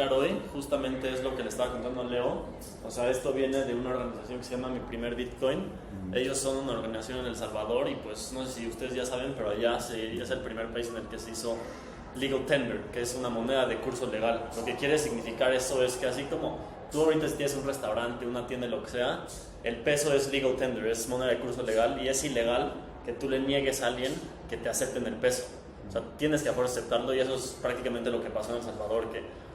platicar hoy justamente es lo que le estaba contando a Leo. O sea, esto viene de una organización que se llama Mi Primer Bitcoin. Ellos son una organización en El Salvador y pues no sé si ustedes ya saben, pero allá es el primer país en el que se hizo legal tender, que es una moneda de curso legal. Lo que quiere significar eso es que así como tú ahorita tienes un restaurante, una tienda, lo que sea, el peso es legal tender, es moneda de curso legal y es ilegal que tú le niegues a alguien que te acepten el peso. O sea, tienes que a fuerza aceptarlo y eso es prácticamente lo que pasó en El Salvador.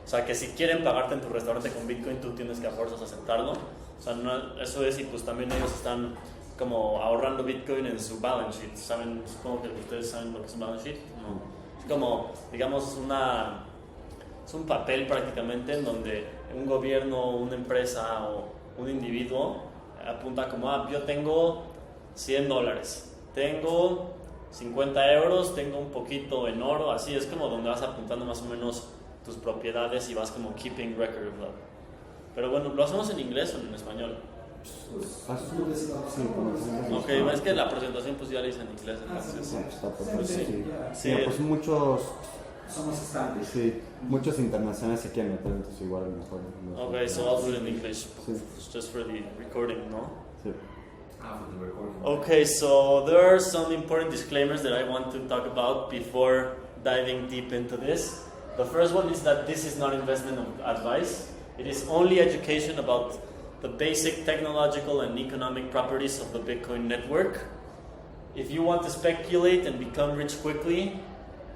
O sea, que si quieren pagarte en tu restaurante con Bitcoin, tú tienes que a fuerzas aceptarlo. O sea, eso es, y pues también ellos están como ahorrando Bitcoin en su balance sheet. ¿Saben? Supongo que ustedes saben lo que es un balance sheet. No. Es como, digamos, es un papel prácticamente en donde un gobierno, una empresa o un individuo apunta como, yo tengo $100, tengo 50 euros, tengo un poquito en oro, así es como donde vas apuntando más o menos tus propiedades y vas como keeping record of that. Pero bueno, ¿lo hacemos en inglés o en español? Ok, es que la presentación pues ya la hice en inglés, entonces. Sí, pues muchos somos estantes. Sí, muchos internacionales se quieren meter, entonces igual mejor. Okay, so I'll do it in English, just for the recording, no? Sí. Okay, so there are some important disclaimers that I want to talk about before diving deep into this. The first one is that this is not investment advice. It is only education about the basic technological and economic properties of the Bitcoin network. If you want to speculate and become rich quickly,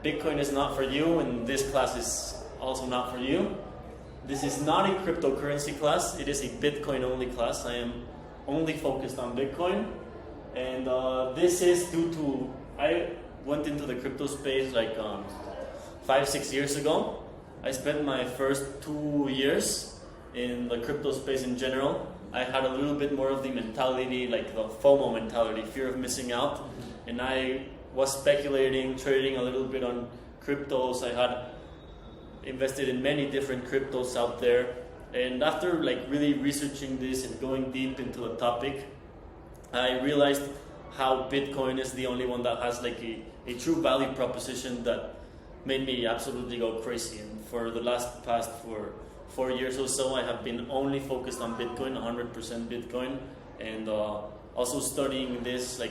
Bitcoin is not for you, and this class is also not for you. This is not a cryptocurrency class, it is a Bitcoin only class. I am only focused on Bitcoin, and this is due to, I went into the crypto space like 5-6 years ago. I spent my first 2 years in the crypto space in general. I had a little bit more of the mentality, like the FOMO mentality, fear of missing out, and I was speculating, trading a little bit on cryptos. I had invested in many different cryptos out there. And after like really researching this and going deep into the topic, I realized how Bitcoin is the only one that has like a true value proposition that made me absolutely go crazy. And for the past 4 years or so, I have been only focused on Bitcoin, 100% Bitcoin, and also studying this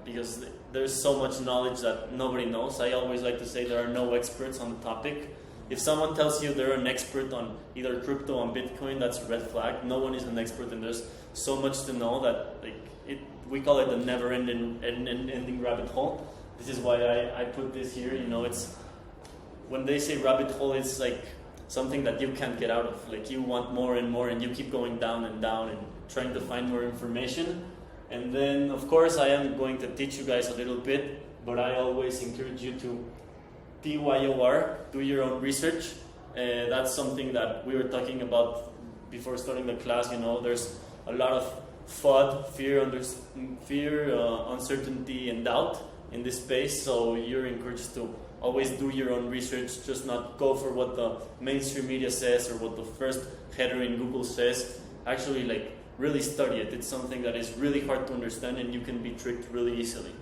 because there's so much knowledge that nobody knows. I always like to say there are no experts on the topic. If someone tells you they're an expert on either crypto or Bitcoin, that's a red flag. No one is an expert, and there's so much to know that we call it the never-ending rabbit hole. This is why I put this here. You know, it's when they say rabbit hole, it's like something that you can't get out of. Like you want more and more, and you keep going down and down and trying to find more information. And then, of course, I am going to teach you guys a little bit, but I always encourage you to DYOR, do your own research. That's something that we were talking about before starting the class. You know, there's a lot of FUD, fear, uncertainty, and doubt in this space. So you're encouraged to always do your own research. Just not go for what the mainstream media says or what the first header in Google says. Actually, really study it. It's something that is really hard to understand, and you can be tricked really easily.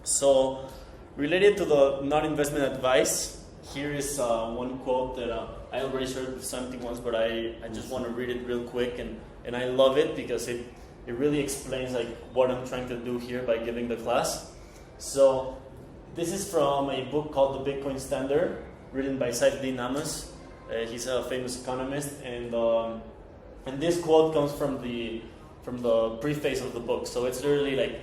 So, related to the non-investment advice, here is one quote that I already shared with Santi once, but I just want to read it real quick, and I love it because it really explains what I'm trying to do here by giving the class. So this is from a book called The Bitcoin Standard, written by Saifedean Ammous. He's a famous economist, and this quote comes from the preface of the book. So it's literally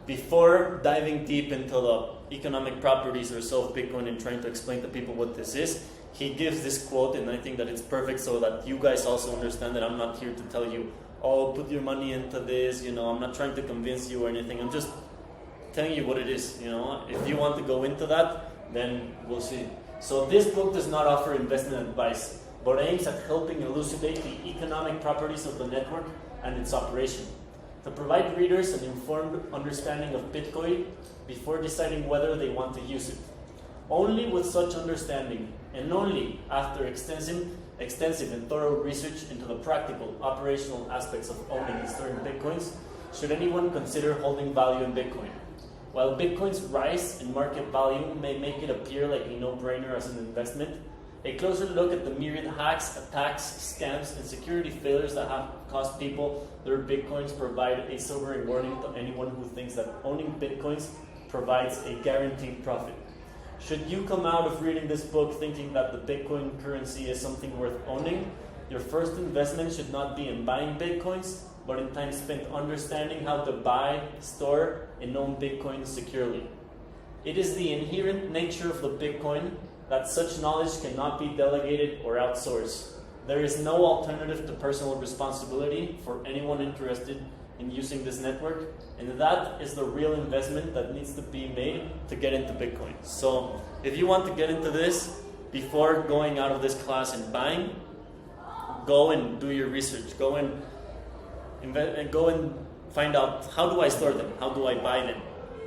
before diving deep into the economic properties or so of Bitcoin and trying to explain to people what this is, he gives this quote, and I think that it's perfect so that you guys also understand that I'm not here to tell you, oh, put your money into this, I'm not trying to convince you or anything. I'm just telling you what it is, If you want to go into that, then we'll see. So this book does not offer investment advice, but aims at helping elucidate the economic properties of the network and its operation, to provide readers an informed understanding of Bitcoin before deciding whether they want to use it. Only with such understanding, and only after extensive and thorough research into the practical, operational aspects of owning and storing Bitcoins, should anyone consider holding value in Bitcoin. While Bitcoin's rise in market value may make it appear like a no-brainer as an investment, A closer look at the myriad hacks, attacks, scams, and security failures that have cost people their bitcoins provide a sobering warning to anyone who thinks that owning bitcoins provides a guaranteed profit. Should you come out of reading this book thinking that the Bitcoin currency is something worth owning, your first investment should not be in buying bitcoins, but in time spent understanding how to buy, store, and own bitcoins securely. It is the inherent nature of the Bitcoin that such knowledge cannot be delegated or outsourced. There is no alternative to personal responsibility for anyone interested in using this network, and that is the real investment that needs to be made to get into Bitcoin. So if you want to get into this before going out of this class and buying, go and do your research. Go and find out, how do I store them? How do I buy them?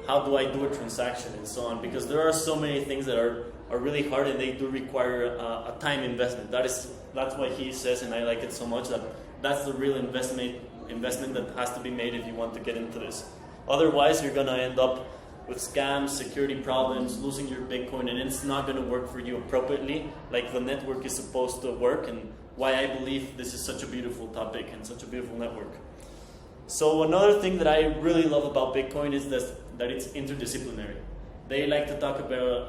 How do I do a transaction, and so on? Because there are so many things that are really hard, and they do require a time investment. That's why he says, and I like it so much, that that's the real investment that has to be made if you want to get into this. Otherwise, you're going to end up with scams, security problems, losing your Bitcoin, and it's not going to work for you appropriately like the network is supposed to work, and why I believe this is such a beautiful topic and such a beautiful network. So another thing that I really love about Bitcoin is that it's interdisciplinary. They like to talk about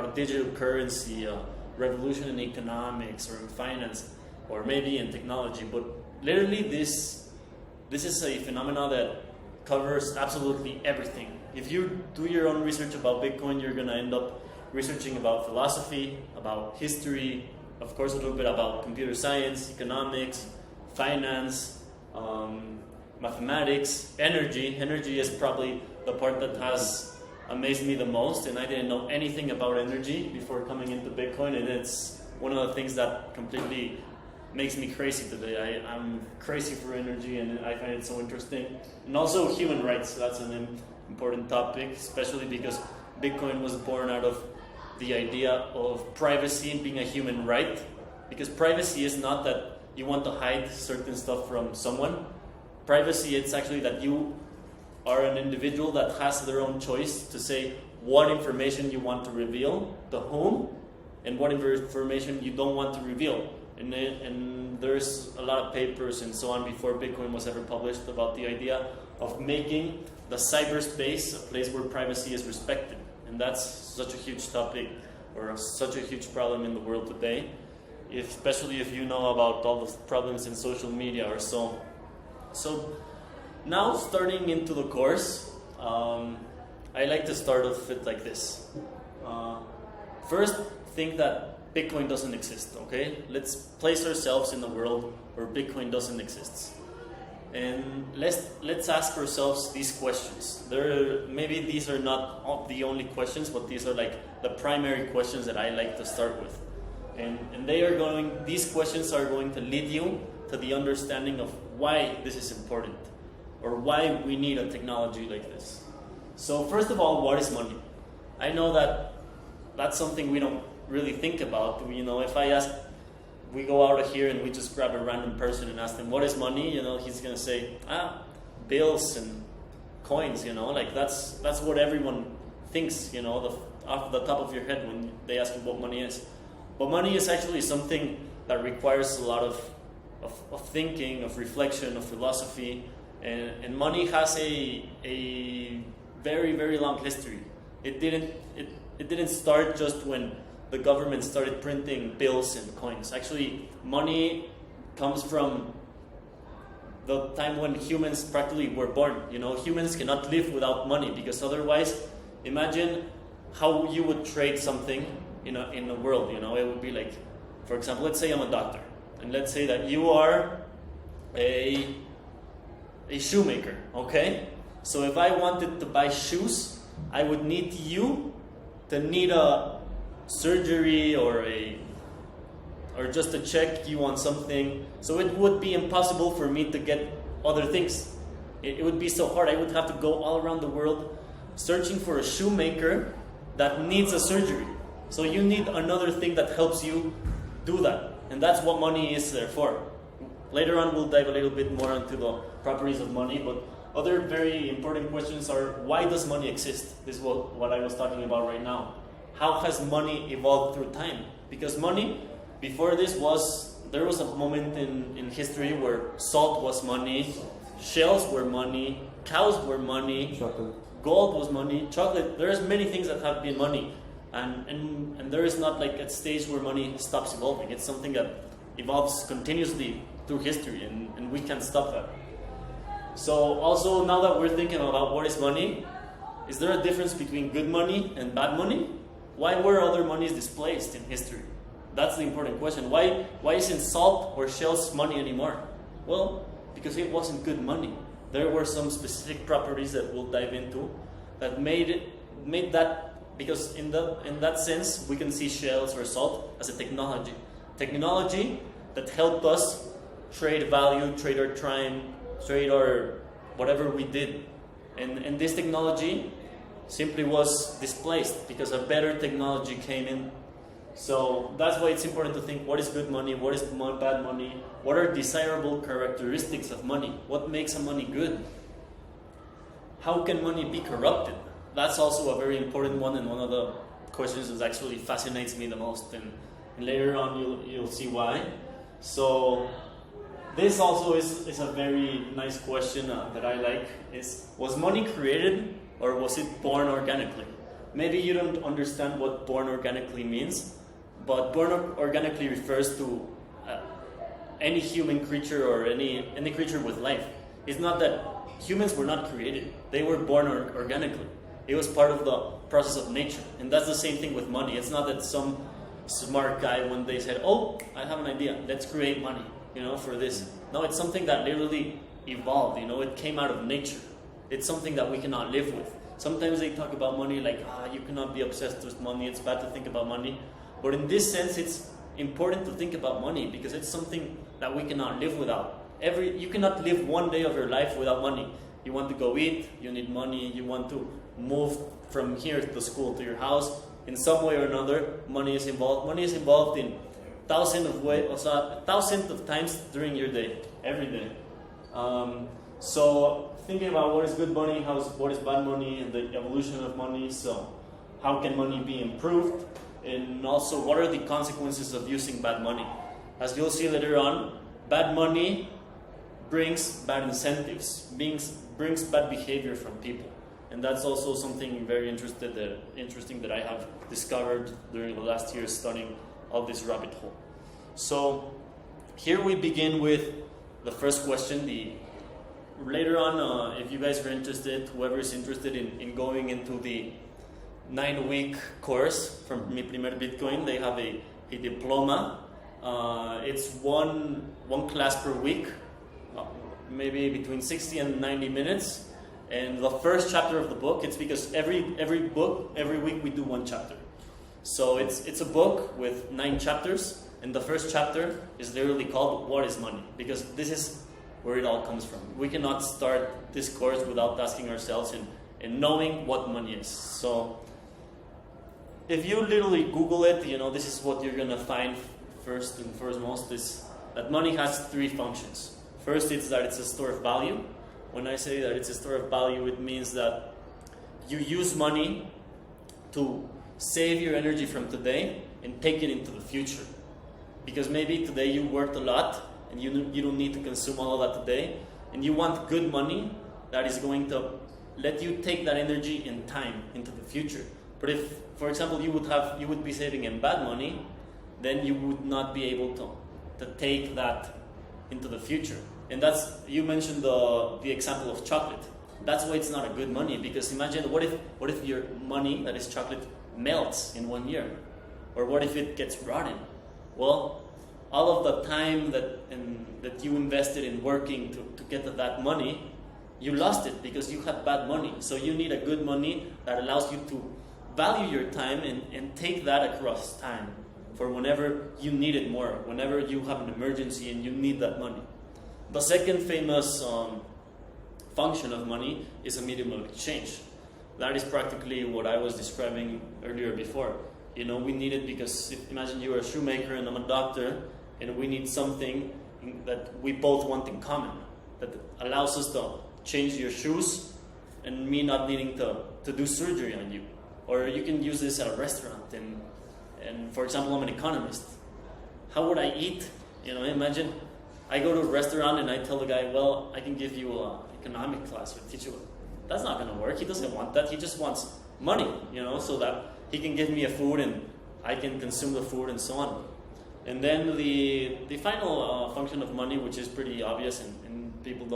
a digital currency, a revolution in economics or in finance, or maybe in technology, but literally this is a phenomenon that covers absolutely everything. If you do your own research about Bitcoin, you're going to end up researching about philosophy, about history, of course a little bit about computer science, economics, finance, mathematics, energy. Energy is probably the part that has amazed me the most, and I didn't know anything about energy before coming into Bitcoin, and it's one of the things that completely makes me crazy today. I'm crazy for energy, and I find it so interesting. And also human rights, that's an important topic, especially because Bitcoin was born out of the idea of privacy being a human right, because privacy is not that you want to hide certain stuff from someone. Privacy, it's actually that you are an individual that has their own choice to say what information you want to reveal to whom, and what information you don't want to reveal. And there's a lot of papers and so on before Bitcoin was ever published about the idea of making the cyberspace a place where privacy is respected. And that's such a huge topic, or such a huge problem in the world today, especially if you know about all the problems in social media or so. So now, starting into the course, I like to start off it like this. First, think that Bitcoin doesn't exist, okay? Let's place ourselves in a world where Bitcoin doesn't exist. And let's ask ourselves these questions. Maybe these are not the only questions, but these are like the primary questions that I like to start with. And these questions are going to lead you to the understanding of why this is important, or why we need a technology like this. So first of all, what is money? I know that that's something we don't really think about. If we go out of here and we just grab a random person and ask them, what is money? He's going to say, bills and coins, like that's what everyone thinks, off the top of your head when they ask you what money is. But money is actually something that requires a lot of thinking, of reflection, of philosophy, and money has a very, very long history. It didn't start just when the government started printing bills and coins. Actually, money comes from the time when humans practically were born. Humans cannot live without money, because otherwise, imagine how you would trade something in the world. It would be like, for example, let's say I'm a doctor, and let's say that you are a shoemaker, okay? So if I wanted to buy shoes, I would need you to need a surgery or just to check you on something. So it would be impossible for me to get other things. It would be so hard. I would have to go all around the world searching for a shoemaker that needs a surgery. So you need another thing that helps you do that. And that's what money is there for. Later on, we'll dive a little bit more into the properties of money, but other very important questions are, why does money exist? This is what I was talking about right now. How has money evolved through time? Because money, before this there was a moment in history where salt was money, shells were money, cows were money, chocolate. Gold was money, chocolate. There's many things that have been money. And there is not like a stage where money stops evolving. It's something that evolves continuously through history, and we can't stop that. So also, now that we're thinking about what is money, is there a difference between good money and bad money? Why were other monies displaced in history? That's the important question. Why isn't salt or shells money anymore? Well, because it wasn't good money. There were some specific properties that we'll dive into that made that, because in that sense we can see shells or salt as a technology that helped us trade value, trade our time, trade our whatever we did, and this technology simply was displaced because a better technology came in. So that's why it's important to think, what is good money, what is bad money, what are desirable characteristics of money, what makes a money good, how can money be corrupted? That's also a very important one, and one of the questions that actually fascinates me the most, and later on you'll see why. So this also is a very nice question that I like, was money created or was it born organically? Maybe you don't understand what born organically means, but born organically refers to any human creature or any creature with life. It's not that humans were not created, they were born organically. It was part of the process of nature. And that's the same thing with money. It's not that some smart guy one day said, oh, I have an idea, let's create money, for this. No, it's something that literally evolved, it came out of nature. It's something that we cannot live with. Sometimes they talk about money like, you cannot be obsessed with money, it's bad to think about money. But in this sense, it's important to think about money because it's something that we cannot live without. You cannot live one day of your life without money. You want to go eat, you need money, you want to move from here to school to your house, in some way or another, money is involved. Money is involved in thousands of times during your day, every day. So thinking about what is good money, what is bad money, and the evolution of money. So how can money be improved? And also, what are the consequences of using bad money? As you'll see later on, bad money brings bad incentives, brings bad behavior from people. And that's also something very interesting that I have discovered during the last year studying of this rabbit hole. So here we begin with the first question. Later on, if you guys are interested, whoever is interested in going into the 9-week course from Mi Primer Bitcoin, they have a diploma. It's one class per week, maybe between 60 and 90 minutes. And the first chapter of the book, it's because every week we do one chapter. So it's a book with 9 chapters, and the first chapter is literally called What is Money? Because this is where it all comes from. We cannot start this course without asking ourselves and knowing what money is. So if you literally Google it, this is what you're going to find first and foremost, is that money has 3 functions. First, it's that it's a store of value. When I say that it's a store of value, it means that you use money to save your energy from today and take it into the future. Because maybe today you worked a lot and you don't need to consume all of that today, and you want good money that is going to let you take that energy and time into the future. But if, for example, you would be saving in bad money, then you would not be able to take that into the future. And you mentioned the example of chocolate. That's why it's not a good money, because imagine what if your money that is chocolate melts in 1 year, or what if it gets rotten? Well, all of the time that you invested in working to get that money, you lost it because you had bad money. So you need a good money that allows you to value your time and take that across time for whenever you need it more, whenever you have an emergency and you need that money. The second famous function of money is a medium of exchange. That is practically what I was describing earlier before. We need it because imagine you're a shoemaker and I'm a doctor, and we need something that we both want in common, that allows us to change your shoes and me not needing to do surgery on you. Or you can use this at a restaurant, and And for example, I'm an economist. How would I eat? Imagine I go to a restaurant and I tell the guy, well, I can give you an economic class or teach you. That's not going to work. He doesn't want that. He just wants money, so that he can give me a food and I can consume the food and so on. And then the final function of money, which is pretty obvious and people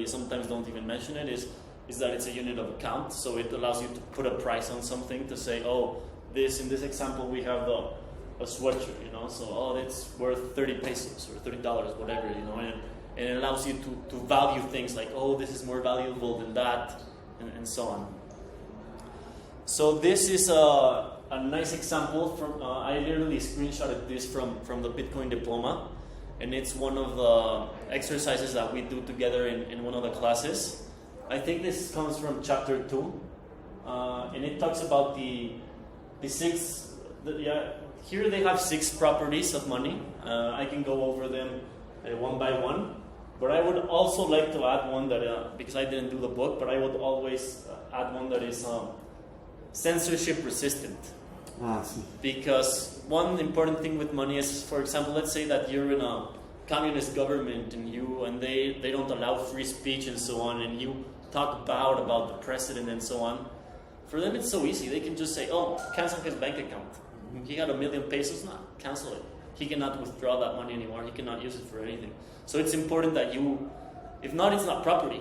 sometimes don't even mention it, is that it's a unit of account. So it allows you to put a price on something, to say, in this example we have a sweatshirt, so it's worth 30 pesos or $30, whatever, and it allows you to value things like, this is more valuable than that, and so on. So this is a nice example from, I literally screenshotted this from the Bitcoin diploma, and it's one of the exercises that we do together in one of the classes. I think this comes from chapter 2, and it talks about the six, here they have 6 properties of money. I can go over them one by one, but I would also like to add one that, because I didn't do the book, but I would always add one that is censorship resistant. Because one important thing with money is, for example, let's say that you're in a communist government and they don't allow free speech and so on, and you talk about the president and so on. For them it's so easy. They can just say, cancel his bank account. He had 1 million pesos, cancel it. He cannot withdraw that money anymore. He cannot use it for anything. So it's important that if not, it's not property.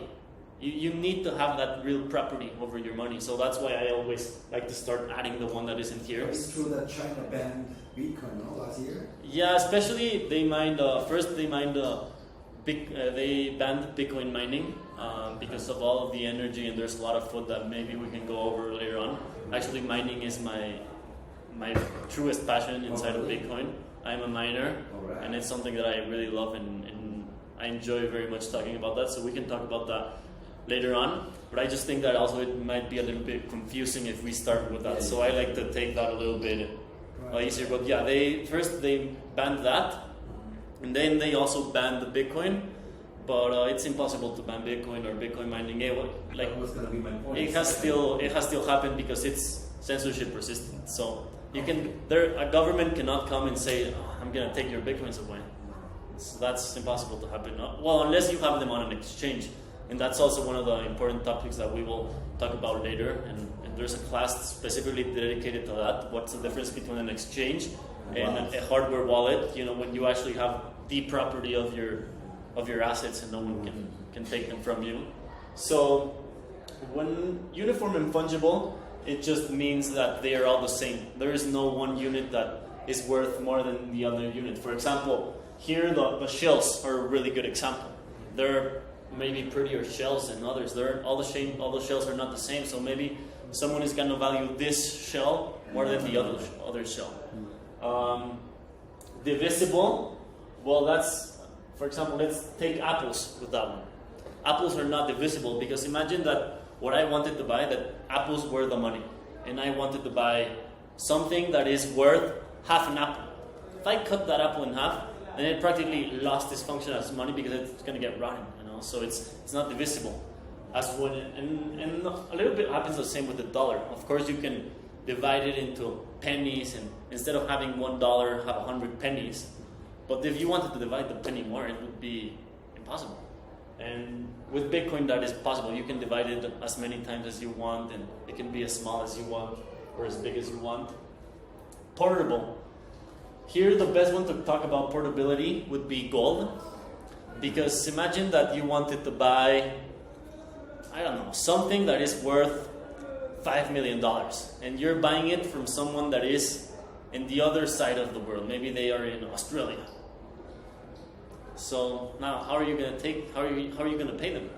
You need to have that real property over your money. So that's why I always like to start adding the one that isn't here. It's true that China banned Bitcoin last year? Yeah, especially they banned Bitcoin mining because of all of the energy, and there's a lot of food that maybe we can go over later on. Actually, mining is my truest passion inside of Bitcoin. I'm a miner, and it's something that I really love, and I enjoy very much talking about that. So we can talk about that later on, but I just think that also it might be a little bit confusing if we start with that. So I like to take that a little bit easier. But yeah, they banned that, and then they also banned the Bitcoin. But it's impossible to ban Bitcoin or Bitcoin mining. It has still happened because it's censorship resistant. So a government cannot come and say, I'm gonna take your Bitcoins away. So that's impossible to happen. Well, unless you have them on an exchange. And that's also one of the important topics that we will talk about later. And there's a class specifically dedicated to that. What's the difference between an exchange and a hardware wallet? When you actually have the property of your assets and no one can take them from you. So when uniform and fungible, it just means that they are all the same. There is no one unit that is worth more than the other unit. For example, here the shells are a really good example. They're maybe prettier shells than others. All the shells are not the same, so maybe someone is going to value this shell more than the other shell. Divisible, well, that's, for example, let's take apples with that one. Apples are not divisible because imagine that what I wanted to buy, that apples were the money, and I wanted to buy something that is worth half an apple. If I cut that apple in half, then it practically lost its function as money because it's going to get rotten. So it's not divisible. And a little bit happens the same with the dollar. Of course, you can divide it into pennies, and instead of having $1, have 100 pennies. But if you wanted to divide the penny more, it would be impossible. And with Bitcoin, that is possible. You can divide it as many times as you want, and it can be as small as you want or as big as you want. Portable. Here, the best one to talk about portability would be gold. Because imagine that you wanted to buy, something that is worth $5 million. And you're buying it from someone that is in the other side of the world. Maybe they are in Australia. So now, how are you going to pay them?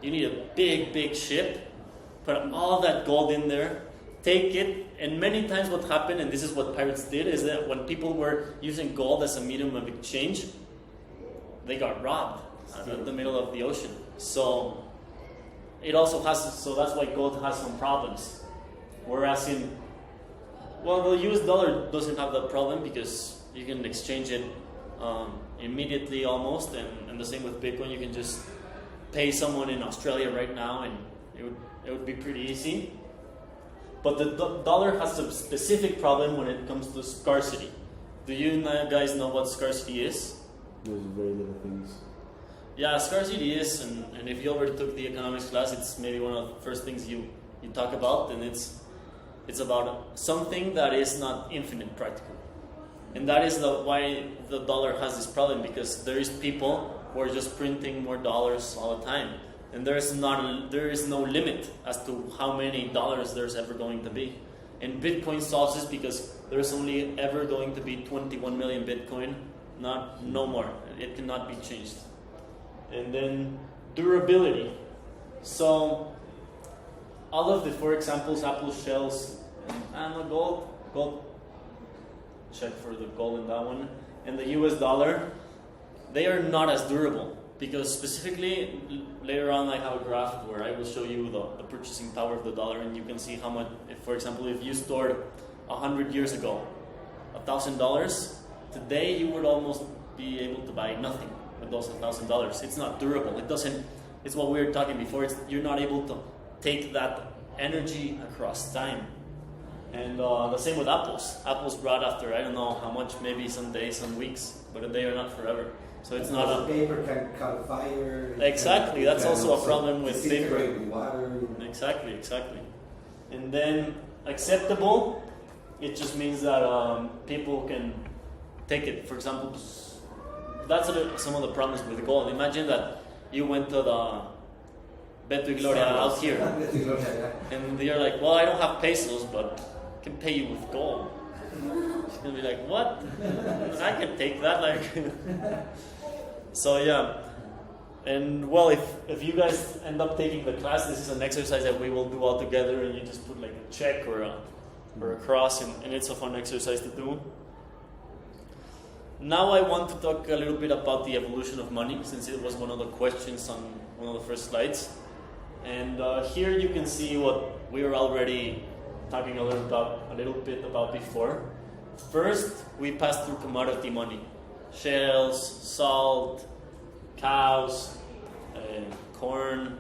You need a big ship, put all that gold in there, take it, and many times what happened, and this is what pirates did, is that when people were using gold as a medium of exchange, they got robbed in the middle of the ocean. So it also so that's why gold has some problems. Whereas the US dollar doesn't have that problem because you can exchange it immediately almost, and the same with Bitcoin. You can just pay someone in Australia right now, and it would be pretty easy. But the dollar has a specific problem when it comes to scarcity. Do you guys know what scarcity is? There's very little things. Yeah, scarcity is, and if you already took the economics class, it's maybe one of the first things you talk about, and it's about something that is not infinite practically. And that is why the dollar has this problem, because there is people who are just printing more dollars all the time. And there is no limit as to how many dollars there's ever going to be. And Bitcoin solves this because there's only ever going to be 21 million Bitcoin, no more. It cannot be changed. And then durability. So all of the four examples, Apple shells, and gold, check for the gold in that one, and the US dollar, they are not as durable. Because specifically, later on I have a graph where I will show you the purchasing power of the dollar, and you can see how much, for example, if you stored 100 years ago $1,000, today you would almost be able to buy nothing with those $1,000. It's not durable. It's what we were talking before. You're not able to take that energy across time. And the same with apples. Apples brought after, I don't know how much, maybe some days, some weeks, but they are not forever. So it's not a paper can caught fire. Exactly, that's also a problem with paper. Water. Exactly. And then acceptable, it just means that people can take it. For example, that's some of the problems with gold. Imagine that you went to the Beto y Gloria out here, and you're like, well, I don't have pesos, but I can pay you with gold. She's gonna be like, what? I can take that, like. So yeah, and well, if you guys end up taking the class, this is an exercise that we will do all together, and you just put like a check or a cross, and it's a fun exercise to do. Now I want to talk a little bit about the evolution of money, since it was one of the questions on one of the first slides. And here you can see what we were already talking a little bit about before. First, we passed through commodity money. Shells, salt, cows, corn,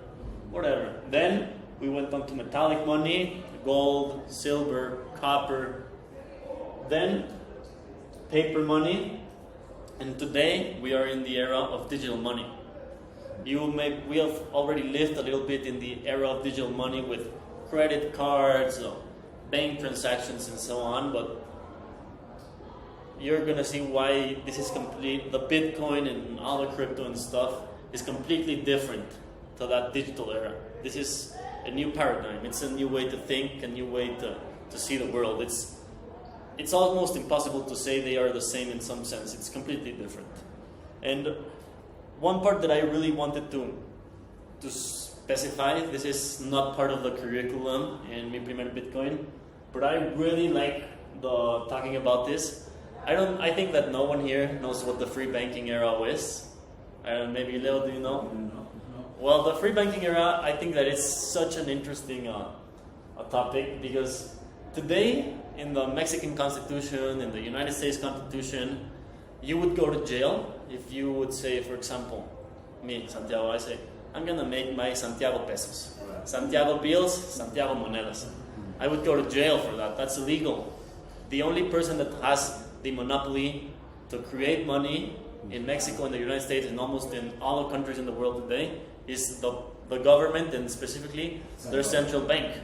whatever. Then we went on to metallic money, gold, silver, copper. Then paper money. And today we are in the era of digital money. We have already lived a little bit in the era of digital money with credit cards, bank transactions, and so on, but you're gonna see why this is the Bitcoin and all the crypto and stuff is completely different to that digital era. This is a new paradigm. It's a new way to think, a new way to see the world. It's almost impossible to say they are the same in some sense. It's completely different. And one part that I really wanted to specify, this is not part of the curriculum in Mi Primer Bitcoin, but I really like talking about this. I think that no one here knows what the free banking era is. Maybe Leo, do you know? No. Well, the free banking era, I think that it's such an interesting a topic, because today in the Mexican Constitution, in the United States Constitution, you would go to jail if you would say, for example, me, Santiago, I say, I'm gonna make my Santiago pesos, Santiago bills, Santiago monedas. I would go to jail for that. That's illegal. The only person that has the monopoly to create money in Mexico and the United States and almost in all the countries in the world today is the government, and specifically their central bank.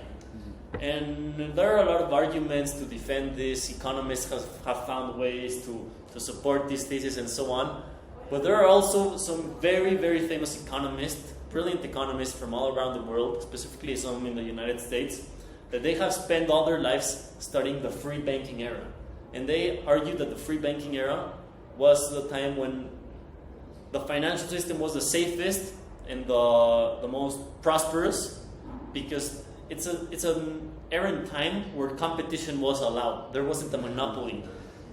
And there are a lot of arguments to defend this. Economists have found ways to support this thesis and so on. But there are also some very, very famous economists, brilliant economists from all around the world, specifically some in the United States, that they have spent all their lives studying the free banking era. And they argue that the free banking era was the time when the financial system was the safest and the most prosperous, because it's an era in time where competition was allowed. There wasn't a monopoly.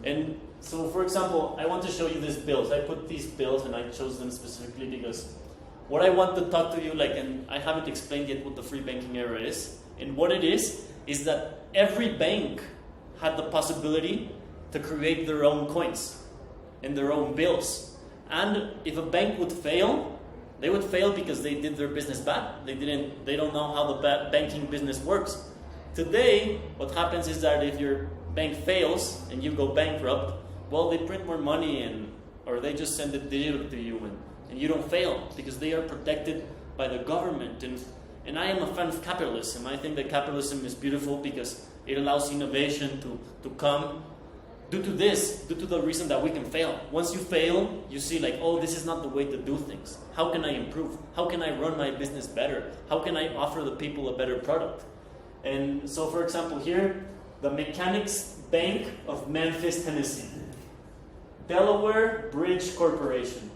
And so, for example, I want to show you these bills. I put these bills and I chose them specifically because what I want to talk to you, and I haven't explained yet what the free banking era is. And what it is that every bank had the possibility to create their own coins and their own bills. And if a bank would fail, they would fail because they did their business bad. They don't know how the banking business works. Today, what happens is that if your bank fails and you go bankrupt, well, they print more money or they just send it digital to you and you don't fail because they are protected by the government. And I am a fan of capitalism. I think that capitalism is beautiful because it allows innovation to come due to the reason that we can fail. Once you fail, you see like, oh, this is not the way to do things. How can I improve? How can I run my business better? How can I offer the people a better product? And so, for example, here, the Mechanics Bank of Memphis, Tennessee. Delaware Bridge Corporation.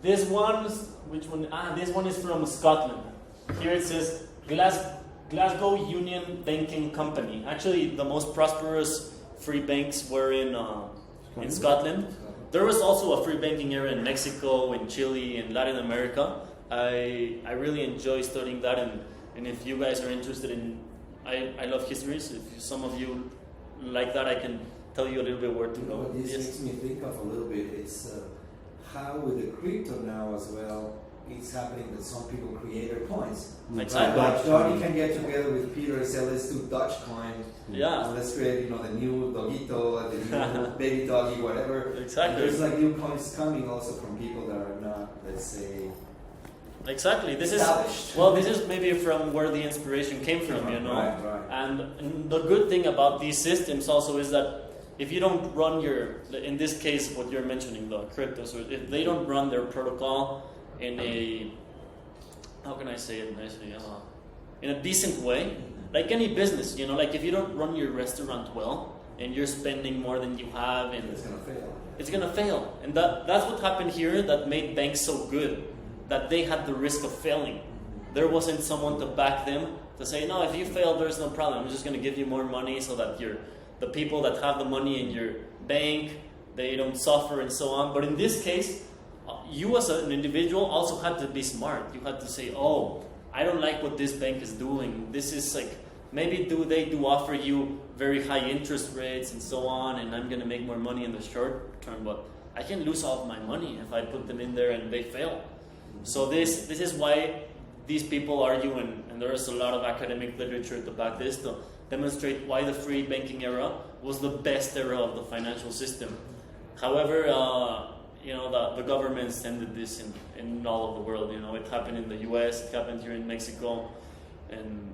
This one is from Scotland. Here it says Glasgow Union Banking Company. Actually, the most prosperous free banks were in Scotland. There was also a free banking area in Mexico, in Chile, in Latin America. I really enjoy studying that, and if you guys are interested in, I love histories. If some of you like that, I can tell you a little bit where to go. What this makes me think of a little bit, it's how with the crypto now as well, it's happening that some people create their coins. Exactly. Like Johnny can get together with Peter and say, let's do Dogecoin. Yeah. And let's create, the new Dogito, the new baby doggy, whatever. Exactly. And there's like new coins coming also from people that are not, let's say, exactly. This is maybe from where the inspiration came from, Right. And the good thing about these systems also is that if you don't run in this case, what you're mentioning, the cryptos, or if they don't run their protocol in a, how can I say it nicely, in a decent way, like any business, like if you don't run your restaurant well and you're spending more than you have, and it's gonna fail. And that's what happened here that made banks so good, that they had the risk of failing. There wasn't someone to back them to say, no, if you fail, there's no problem. I'm just gonna give you more money so that the people that have the money in your bank, they don't suffer and so on. But in this case, you as an individual also had to be smart. You had to say, oh, I don't like what this bank is doing. This is like, maybe they do offer you very high interest rates and so on, and I'm going to make more money in the short term, but I can lose all of my money if I put them in there and they fail. So this is why these people argue, and there is a lot of academic literature to back this, to demonstrate why the free banking era was the best era of the financial system. However, the governments ended this in all of the world. It happened in the US, it happened here in Mexico, and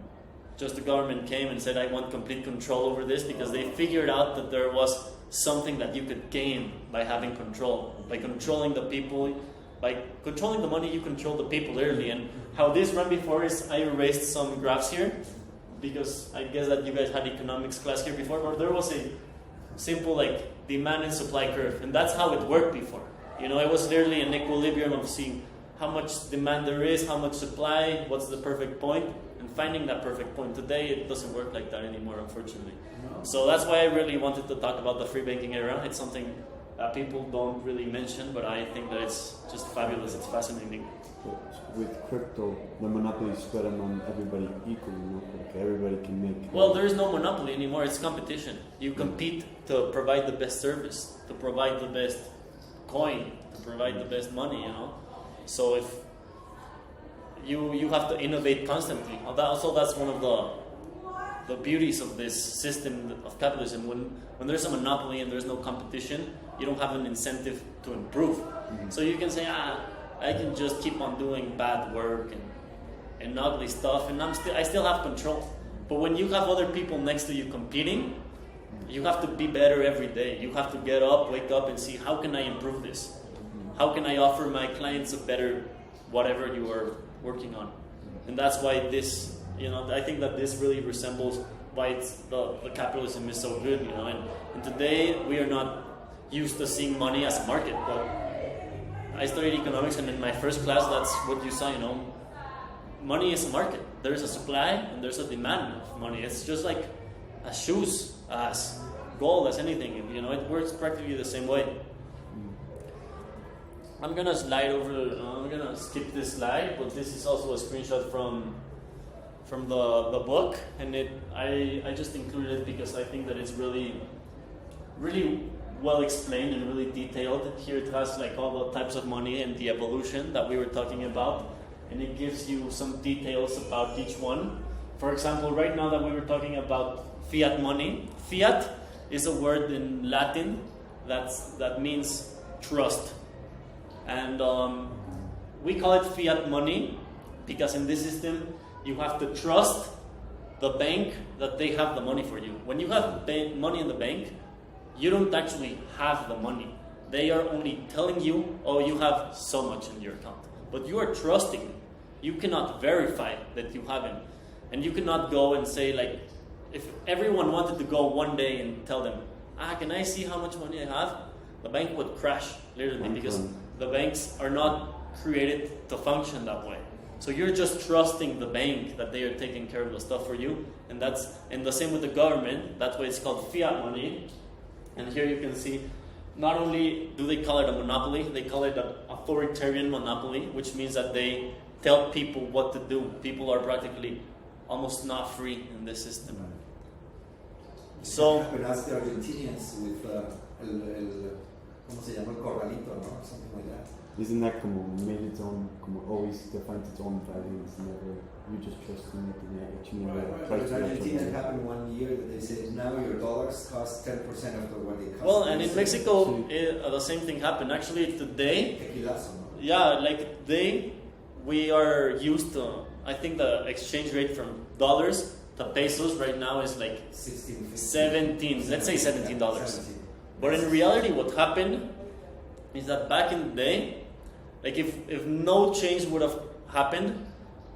just the government came and said, I want complete control over this, because they figured out that there was something that you could gain by having control. By controlling the people, by controlling the money, you control the people literally. And how this ran before is, I erased some graphs here, because I guess that you guys had economics class here before, where there was a simple demand and supply curve, and that's how it worked before. It was literally an equilibrium of seeing how much demand there is, how much supply, what's the perfect point, and finding that perfect point. Today, it doesn't work like that anymore, unfortunately. No. So that's why I really wanted to talk about the free banking era. It's something that people don't really mention, but I think that it's just fabulous. It's fascinating. With crypto, the monopoly is spread among everybody equally, like everybody can make. Well, there is no monopoly anymore. It's competition. You compete to provide the best service, to provide the best coin, to provide the best money. So if you have to innovate constantly. Also, that's one of the beauties of this system of capitalism. When there's a monopoly and there's no competition, you don't have an incentive to improve. Mm-hmm. So you can say, I can just keep on doing bad work and ugly stuff, and I still have control. But when you have other people next to you competing, you have to be better every day. You have to get up, wake up, and see, how can I improve this? How can I offer my clients a better whatever you are working on? And that's why this, I think that this really resembles why the capitalism is so good, And today we are not used to seeing money as a market, but I studied economics, and in my first class, that's what you saw, Money is a market. There's a supply and there's a demand of money. It's just like as shoes, as gold, as anything. It works practically the same way. I'm gonna skip this slide, but this is also a screenshot from the book, and I just included it because I think that it's really, really well explained and really detailed. Here it has all the types of money and the evolution that we were talking about, and it gives you some details about each one. For example, right now that we were talking about fiat money, fiat is a word in Latin that means trust. And we call it fiat money because in this system you have to trust the bank that they have the money for you. When you have money in the bank, you don't actually have the money. They are only telling you, oh, you have so much in your account. But you are trusting them. You cannot verify that you have it. And you cannot go and say, like, if everyone wanted to go one day and tell them, can I see how much money I have? The bank would crash, literally, because the banks are not created to function that way. So you're just trusting the bank that they are taking care of the stuff for you. And the same with the government. That's why it's called fiat money. And here you can see, not only do they call it a monopoly, they call it an authoritarian monopoly, which means that they tell people what to do. People are practically almost not free in this system. So, ask the Argentinians with ¿cómo se llama? El corralito, ¿no? Something like that. Isn't that como made its own, como always defines its own values? Never, you just trust in it and actually Right. In Argentina, it happened one year that they said now your dollars cost 10% of what they cost. Well, and in Mexico, the same thing happened. Actually, today, Tequilazo, ¿no? yeah, like today, we are used to, I think the exchange rate from dollars to pesos right now is like 17, let's say $17. But in reality, what happened is that back in the day, like if no change would have happened,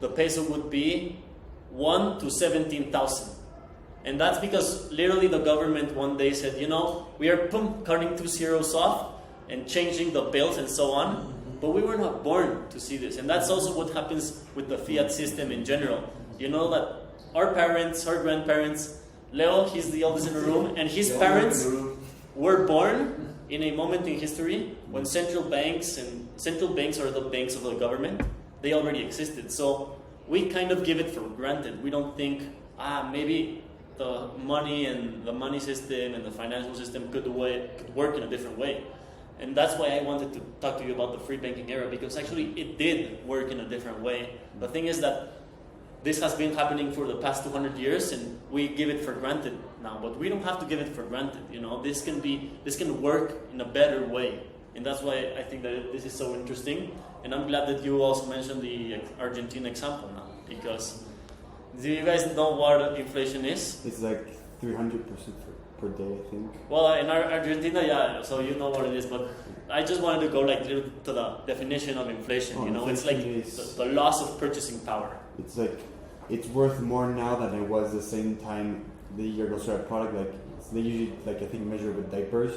the peso would be 1 to 17,000. And that's because literally the government one day said, we are cutting 2 zeros off and changing the bills and so on. But we were not born to see this. And that's also what happens with the fiat system in general. You know that our parents, our grandparents, Leo, he's the oldest in the room, and his parents were born in a moment in history when central banks are the banks of the government. They already existed. So we kind of give it for granted. We don't think, maybe the money and the money system and the financial system could work in a different way. And that's why I wanted to talk to you about the free banking era, because actually it did work in a different way. The thing is that this has been happening for the past 200 years, and we give it for granted now. But we don't have to give it for granted. This can work in a better way, and that's why I think that this is so interesting. And I'm glad that you also mentioned the Argentine example now, because do you guys know what inflation is? It's like 300% per day, I think. Well, in Argentina, yeah, so you know what it is, but I just wanted to go to the definition of inflation. It's like the loss of purchasing power. It's like it's worth more now than it was the same time the year ago. So a product they usually I think measure with diapers.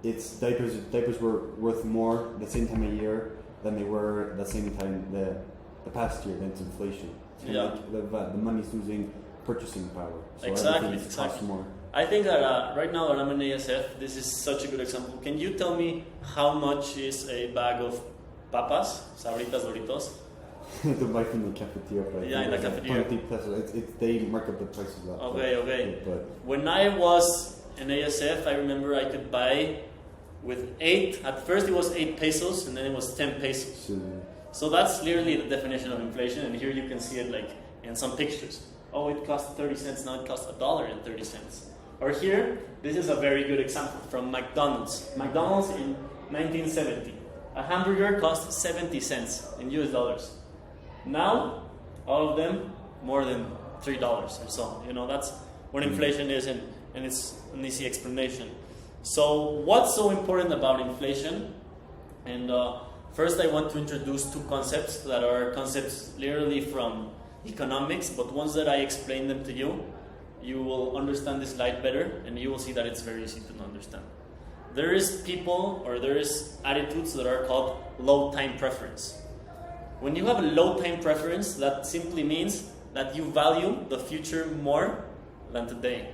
Diapers were worth more the same time of year than they were the same time the past year. That's inflation. Yeah. The money's losing purchasing power. So Exactly. costs more. I think that right now that I'm in ASF, this is such a good example. Can you tell me how much is a bag of papas, Sabritas, Doritos? To buy from the cafeteria. Yeah, in the cafeteria. 20 pesos. They mark up the prices up. Okay. But when I was in ASF, I remember I could buy with 8. At first it was 8 pesos, and then it was 10 pesos. So that's literally the definition of inflation, and here you can see it in some pictures. Oh, it cost 30 cents, now it costs $1.30. Or here, this is a very good example from McDonald's. McDonald's in 1970. A hamburger cost 70 cents in US dollars. Now, all of them more than $3 or so. That's what inflation is, and it's an easy explanation. So what's so important about inflation? And first I want to introduce 2 concepts that are concepts literally from economics, but once that I explain them to you, you will understand this slide better, and you will see that it's very easy to understand. There is attitudes that are called low time preference. When you have a low time preference, that simply means that you value the future more than today.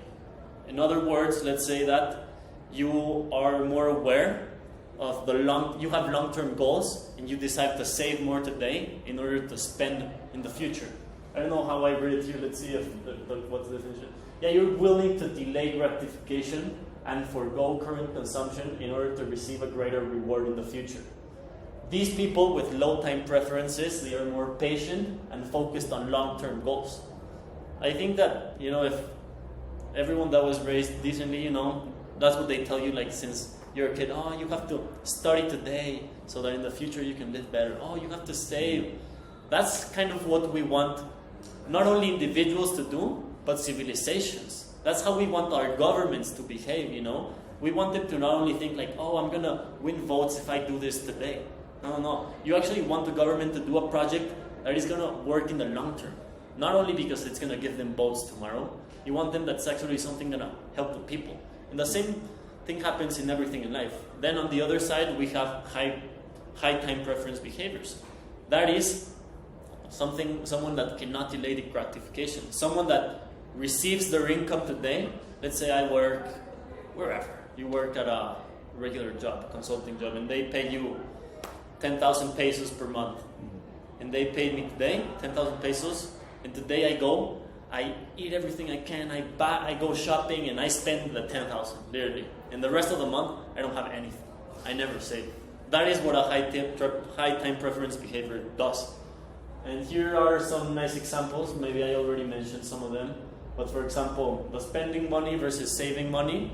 In other words, let's say that you are more aware of you have long-term goals, and you decide to save more today in order to spend in the future. I don't know how I read it here. Let's see what's the definition. Yeah, you're willing to delay gratification and forego current consumption in order to receive a greater reward in the future. These people with low time preferences, they are more patient and focused on long-term goals. I think that, you know, if everyone that was raised decently, you know, that's what they tell you, like, since you're a kid. Oh, you have to study today so that in the future you can live better. Oh, you have to save. That's kind of what we want, not only individuals to do, but civilizations. That's how we want our governments to behave, you know. We want them to not only think like, oh, I'm going to win votes if I do this today. No. You actually want the government to do a project that is going to work in the long term. Not only because it's going to give them votes tomorrow. You want them that's actually something going to help the people. And the same thing happens in everything in life. Then on the other side, we have high time preference behaviors. That is someone that cannot delay the gratification. Someone that receives their income today. Let's say I work wherever. You work at a regular job, a consulting job, and they pay you 10,000 pesos per month. And they paid me today 10,000 pesos. And today I eat everything I can. I go shopping and I spend the 10,000 literally. And the rest of the month I don't have anything. I never save. That is what a high time preference behavior does. And here are some nice examples. Maybe I already mentioned some of them. But for example, the spending money versus saving money.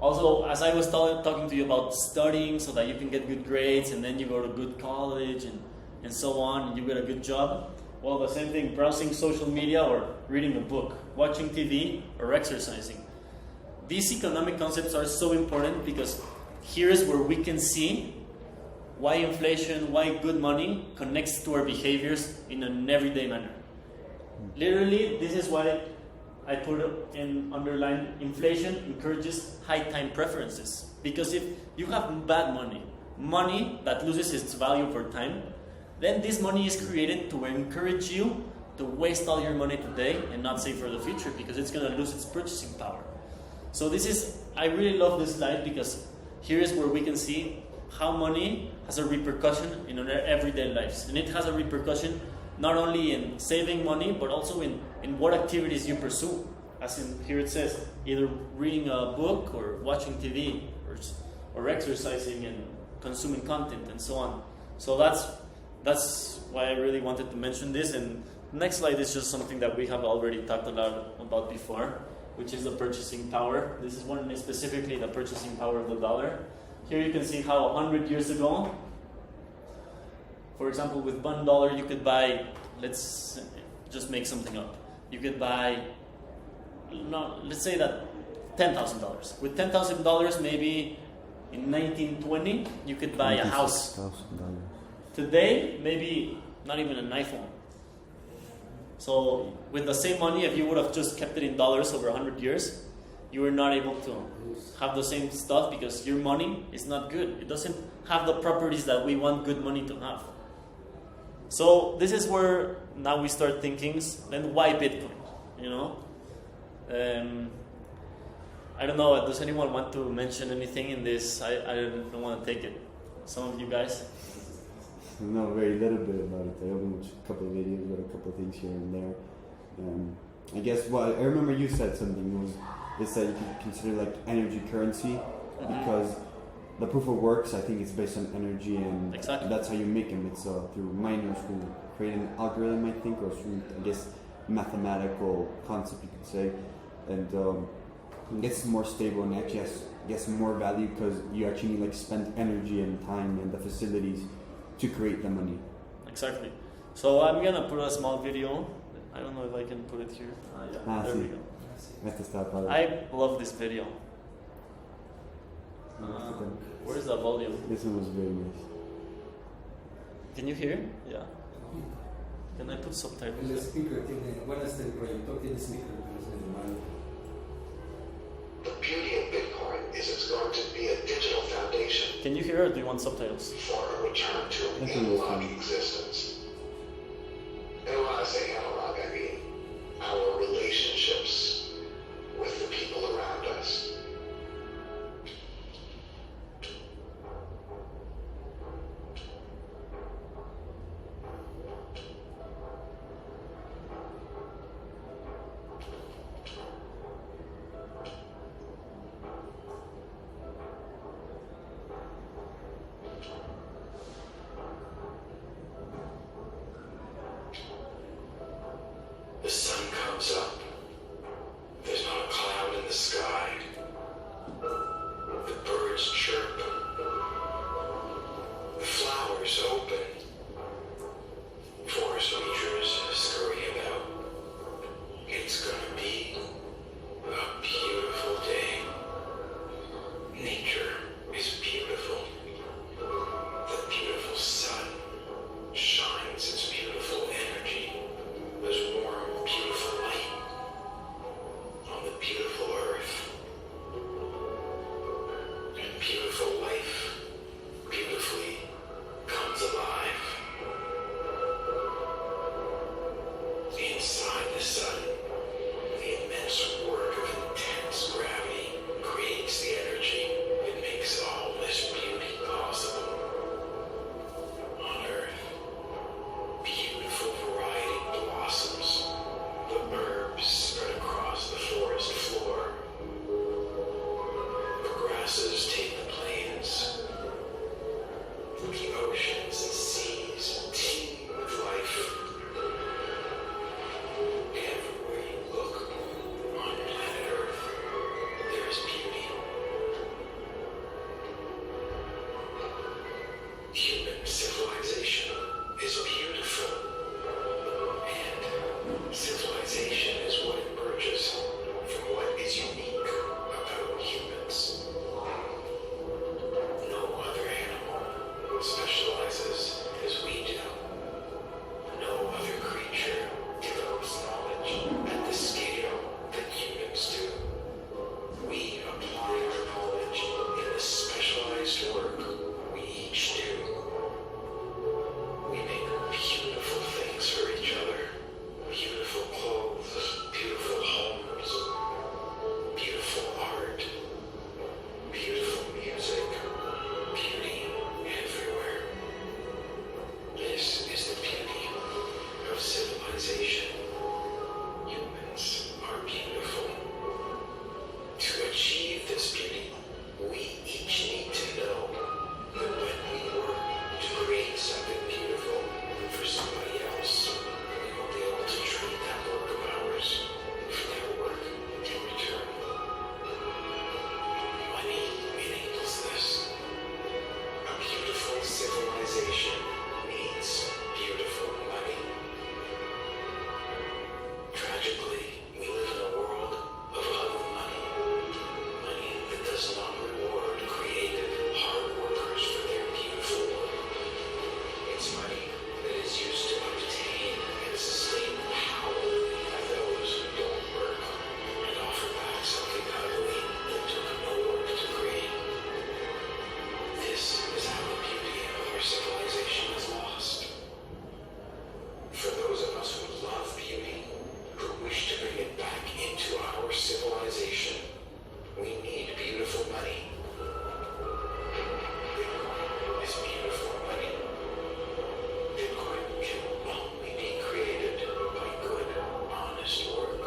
Also, as I was talking to you about studying so that you can get good grades and then you go to good college and so on, and you get a good job. Well, the same thing, browsing social media or reading a book, watching TV or exercising. These economic concepts are so important because here is where we can see why inflation, why good money connects to our behaviors in an everyday manner. Literally, this is why I put in underline, inflation encourages high time preferences. Because if you have bad money that loses its value over time, then this money is created to encourage you to waste all your money today and not save for the future because it's going to lose its purchasing power. So I really love this slide because here is where we can see how money has a repercussion in our everyday lives. And it has a repercussion not only in saving money, but also in what activities you pursue. As in here it says, either reading a book or watching TV or exercising and consuming content and so on. So that's why I really wanted to mention this. And the next slide is just something that we have already talked a lot about before, which is the purchasing power. This is one specifically the purchasing power of the dollar. Here you can see how 100 years ago, for example, with $1 you could buy, let's just make something up. You could buy, let's say that $10,000. With $10,000, maybe in 1920, you could buy a house. Today, maybe not even an iPhone. So with the same money, if you would have just kept it in dollars over 100 years, you were not able to have the same stuff because your money is not good. It doesn't have the properties that we want good money to have. So this is where now we start thinking, then why Bitcoin? You know? I don't know, does anyone want to mention anything in this? I don't want to take it. Some of you guys? No, very little bit about it. I only watched a couple of videos, but a couple of things here and there. I guess, well, I remember you said something, it's that you can consider like energy currency, because the proof of works, I think it's based on energy, and that's how you make them. It's through miners who create an algorithm, I think, or through, I guess, mathematical concept, you could say. And I guess it's more stable and actually has, I guess, more value because you actually need, like, spend energy and time and the facilities to create the money. Exactly. So I'm gonna put a small video. I don't know if I can put it here. There we go. I love this video. Where is the volume? This one was very nice. Can you hear? Yeah. Can I put subtitles? El speaker tiene, bueno, el proyector tiene speaker, pero es medio malo. The beauty of Bitcoin is it's going to be a digital foundation. Can you hear, or do you want subtitles? For a return to analog existence. And when I say analog, I mean our relationships with the people around us. birds chirp, the flowers open, forest rangers scurry about. It's gonna be a beautiful day. Nature is beautiful. The beautiful sun shines its beautiful energy, this warm, beautiful light on the beautiful earth. And beautiful life beautifully comes alive. Inside the sun, the immense work of intense gravity creates the energy. It makes all this beauty possible. On Earth, beautiful variety blossoms. The herbs spread across the forest floor. The grasses take the plains. The oceans and seas teem with life. Everywhere you look on planet Earth, there is beauty. Human civilization is beautiful, and civilization is what emerges from what is unique about humans. No other animal specializes as we do. No other creature develops knowledge at the scale that humans do. We apply our knowledge in the specialized work we each do. We make beautiful things for each other. Beautiful clothes, beautiful homes, beautiful art, beautiful music, beauty everywhere. This is the beauty of civilization. Humans are beautiful. To achieve this beauty, we each need to know that when we work to create something beautiful for somebody else, we will be able to trade that work of ours for their work in return. Money enables this. A beautiful civilization needs beautiful money. Tragically, we live in a world of huddled money. Money that does not reward creative, hard workers for their beautiful work. It's money that is used to obtain and sustain power of those who don't work and offer back something ugly that took no work to create. This is how the beauty of our civilization is lost. For those of us who love beauty, who wish to bring it back into our civilization, we need beautiful money. Bitcoin is beautiful money. Bitcoin can only be created by good, honest work.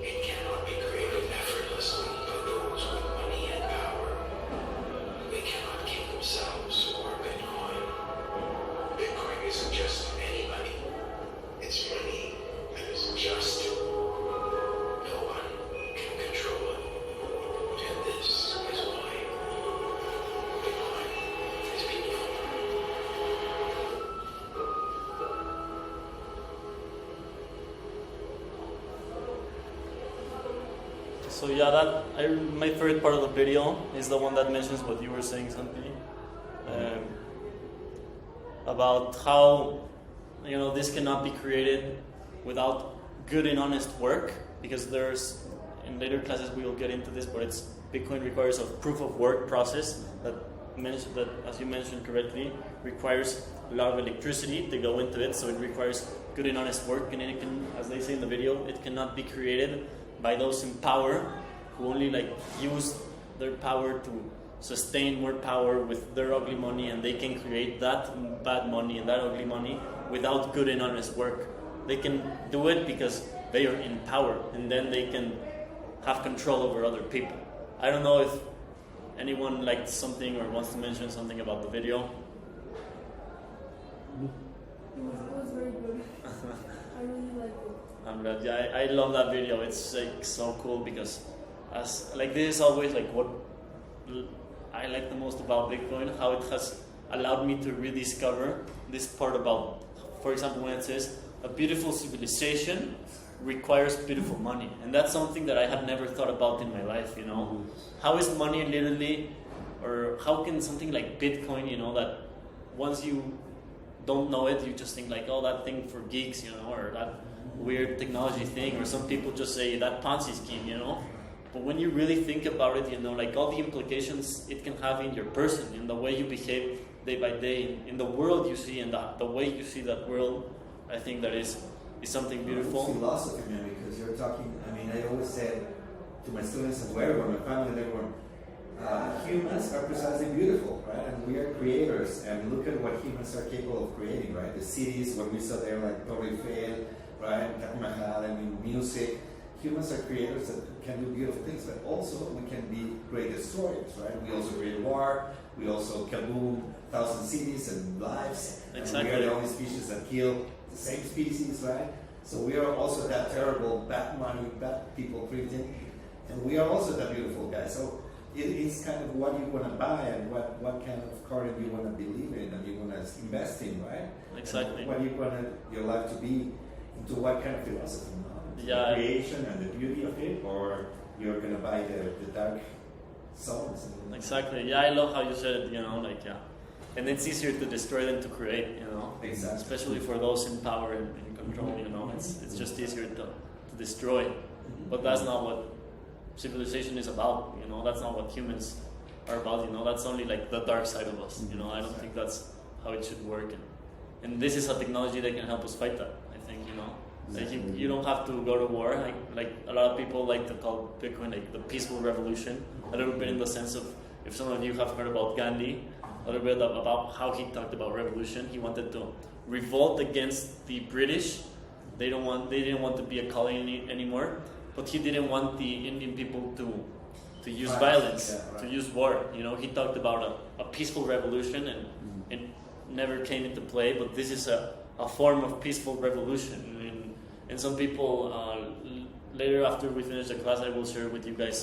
It cannot be created effortlessly by those with money and power. They cannot give themselves more Bitcoin. Bitcoin isn't just any money. It's money that is just. No one can control it. And this is why Bitcoin is beautiful. So yeah, my favorite part of the video is the one that mentions what you were saying, Santi, about how this cannot be created without good and honest work, because there's, in later classes we will get into this, but Bitcoin requires a proof of work process that, as you mentioned correctly, requires a lot of electricity to go into it, so it requires good and honest work, and it can, as they say in the video, it cannot be created by those in power who only use their power to sustain more power with their ugly money, and they can create that bad money and that ugly money without good and honest work. They can do it because they are in power, and then they can have control over other people. I don't know if anyone liked something or wants to mention something about the video. It was very good. I really liked it. I'm glad. Yeah, I love that video. It's so cool because this is always what I like the most about Bitcoin, how it has allowed me to rediscover this part about, for example, when it says a beautiful civilization requires beautiful money, and that's something that I had never thought about in my life. How is money literally, or how can something like Bitcoin, that once you don't know it, you just think like, oh, that thing for geeks, or that weird technology thing, or some people just say that Ponzi scheme, But when you really think about it, like all the implications it can have in your person, in the way you behave day by day, in the world you see, and the way you see that world, I think that is something beautiful. It's philosophy, man, because you're talking. I always say to my students and to everyone, my family and everyone, humans are precisely beautiful, right? And we are creators, and look at what humans are capable of creating, right? The cities, what we saw there, like Torre Eiffel, right? Taj Mahal, music. Humans are creators that can do beautiful things, but also we can be great destroyers, right? We also create war, we also kaboom 1,000 cities and lives. Exactly. And we are the only species that kill the same species, right? So we are also that terrible bad money, bad people printing, and we are also that beautiful guy. So it's kind of what you want to buy and what kind of current you want to believe in and you want to invest in, right? Exactly. And what you want your life to be, into what kind of philosophy, Yeah. The creation and the beauty of it, or you're going to buy the dark zones. Exactly. Yeah, I love how you said it, And it's easier to destroy than to create, Exactly. Especially for those in power and in control, It's just easier to destroy. But that's not what civilization is about, That's not what humans are about, That's only like the dark side of us, I don't think that's how it should work. And this is a technology that can help us fight that, I think, Like you don't have to go to war. Like a lot of people like to call Bitcoin like the peaceful revolution. A little bit in the sense of, if some of you have heard about Gandhi, a little bit about how he talked about revolution. He wanted to revolt against the British. They didn't want to be a colony anymore, but he didn't want the Indian people to use violence, to use war. He talked about a peaceful revolution, and it never came into play. But this is a form of peaceful revolution. And some people, later after we finish the class, I will share with you guys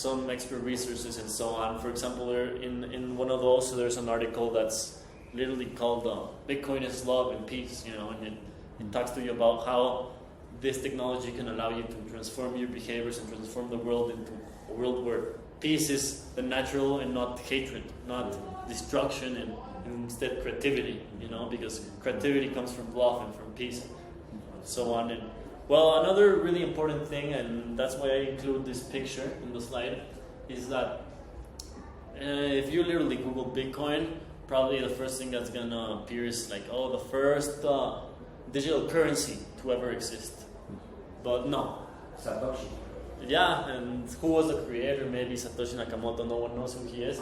some expert resources and so on. For example, in one of those, there's an article that's literally called Bitcoin is Love and Peace, and it talks to you about how this technology can allow you to transform your behaviors and transform the world into a world where peace is the natural and not hatred, not destruction, and instead creativity, because creativity comes from love and from peace. So on. And well, another really important thing, and that's why I include this picture in the slide, is that if you literally Google Bitcoin, probably the first thing that's gonna appear is like, the first digital currency to ever exist. But no. Satoshi. Yeah, and who was the creator? Maybe Satoshi Nakamoto. No one knows who he is.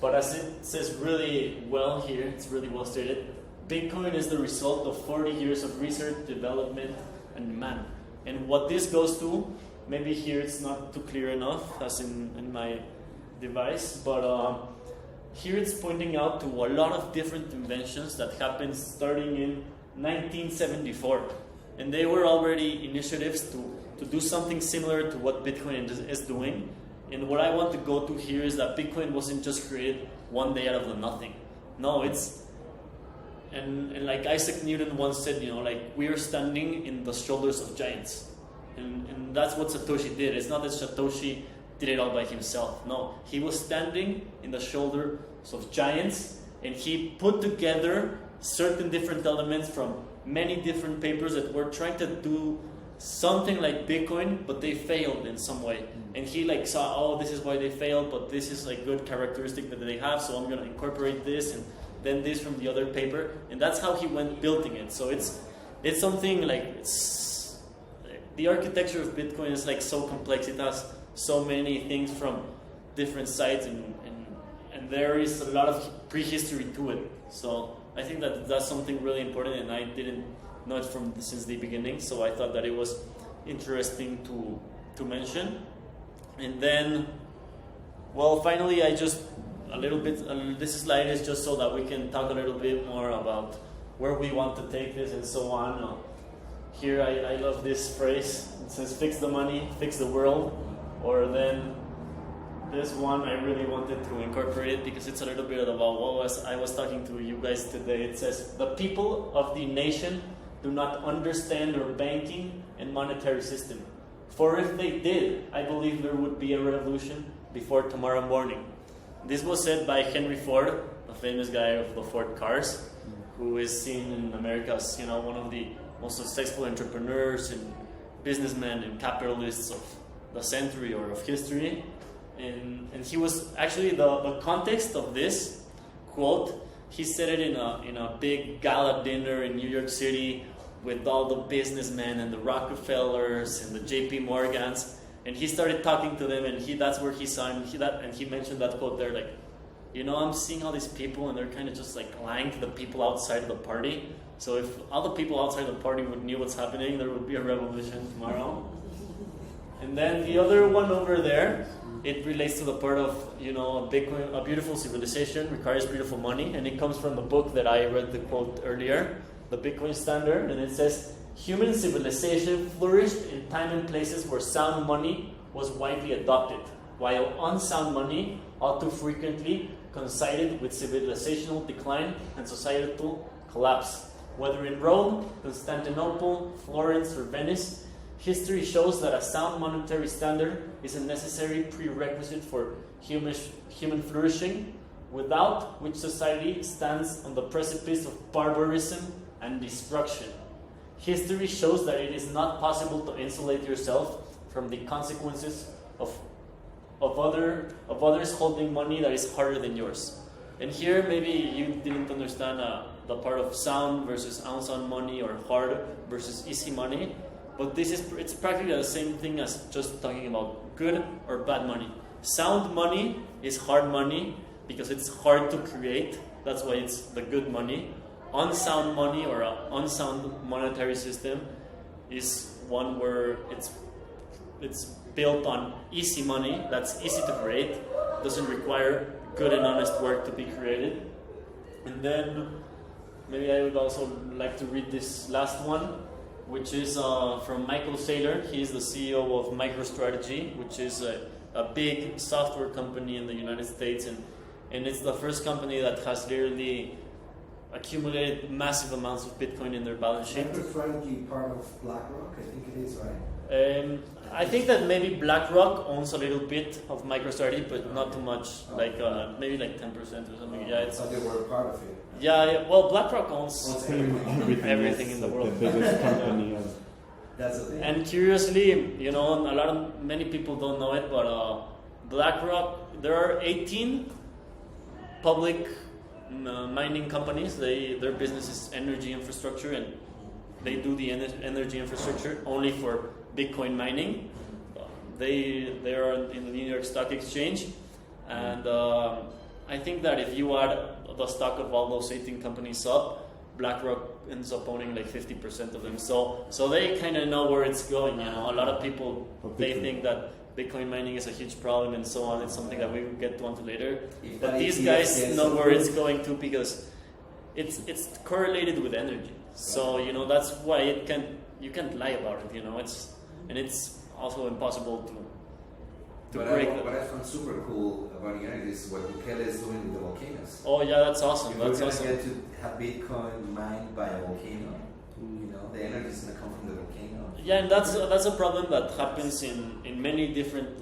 But as it says really well here, it's really well stated. Bitcoin is the result of 40 years of research, development, and demand. And what this goes to, maybe here it's not too clear enough, as in my device, but here it's pointing out to a lot of different inventions that happened starting in 1974. And they were already initiatives to do something similar to what Bitcoin is doing. And what I want to go to here is that Bitcoin wasn't just created one day out of the nothing. No, And like Isaac Newton once said, we are standing in the shoulders of giants. And that's what Satoshi did. It's not that Satoshi did it all by himself. No, he was standing in the shoulders of giants, and he put together certain different elements from many different papers that were trying to do something like Bitcoin, but they failed in some way. And he saw, this is why they failed, but this is good characteristic that they have, so I'm going to incorporate this, and then this from the other paper, and that's how he went building it. So it's something the architecture of Bitcoin is so complex. It has so many things from different sides, and there is a lot of prehistory to it. So I think that's something really important, and I didn't know it since the beginning. So I thought that it was interesting to mention. And then, well, finally, this slide is just so that we can talk a little bit more about where we want to take this and so on. Here, I love this phrase. It says, fix the money, fix the world. Or then this one I really wanted to incorporate it because it's a little bit about what I was talking to you guys today. It says, the people of the nation do not understand our banking and monetary system. For if they did, I believe there would be a revolution before tomorrow morning. This was said by Henry Ford, the famous guy of the Ford cars, who is seen in America as, you know, one of the most successful entrepreneurs and businessmen and capitalists of the century or of history. And he was actually the context of this quote. He said it in a big gala dinner in New York City with all the businessmen and the Rockefellers and the J.P. Morgans, and he started talking to them, and that's where he saw him. And he mentioned that quote there, like, you know, I'm seeing all these people, and they're kind of just like lying to the people outside of the party. So if all the people outside the party knew what's happening, there would be a revolution tomorrow. And then the other one over there, it relates to the part of, you know, a beautiful civilization requires beautiful money, and it comes from the book that I read the quote earlier, The Bitcoin Standard, and it says, human civilization flourished in time and places where sound money was widely adopted, while unsound money all too frequently coincided with civilizational decline and societal collapse. Whether in Rome, Constantinople, Florence, or Venice, history shows that a sound monetary standard is a necessary prerequisite for human flourishing, without which society stands on the precipice of barbarism and destruction. History shows that it is not possible to insulate yourself from the consequences of others holding money that is harder than yours. And here maybe you didn't understand the part of sound versus unsound money, or hard versus easy money, but it's practically the same thing as just talking about good or bad money. Sound money is hard money because it's hard to create, that's why it's the good money. Unsound money or an unsound monetary system is one where it's built on easy money, that's easy to create, doesn't require good and honest work to be created. And then maybe I would also like to read this last one, which is from Michael Saylor. He is the CEO of MicroStrategy, which is a big software company in the United States, and it's the first company that has literally accumulated massive amounts of Bitcoin in their balance sheet. MicroStrategy part of BlackRock, I think it is, right? I think that maybe BlackRock owns a little bit of MicroStrategy, but not too much, like maybe like 10% or something. Yeah, so they were part of it. Yeah, well, BlackRock owns everything in the like world. The biggest company of That's the thing. And curiously, you know, many people don't know it, but BlackRock, there are 18 public mining companies. Their business is energy infrastructure, and they do the energy infrastructure only for Bitcoin mining. They are in the New York Stock Exchange, and I think that if you add the stock of all those 18 companies up, BlackRock ends up owning like 50% of them. So they kind of know where it's going. You know, a lot of people they think that Bitcoin mining is a huge problem and so on. It's something that we will get to later. But these guys know where it's going to because it's correlated with energy. So you know that's why you can't lie about it. You know, it's also impossible to break that. What I found super cool about the energy is what Bukele is doing with the volcanoes. Oh yeah, that's awesome. If That's we're awesome. gonna get to have Bitcoin mined by a volcano, you know, the energy is gonna come from the volcano. Yeah, and that's a problem that happens in many different.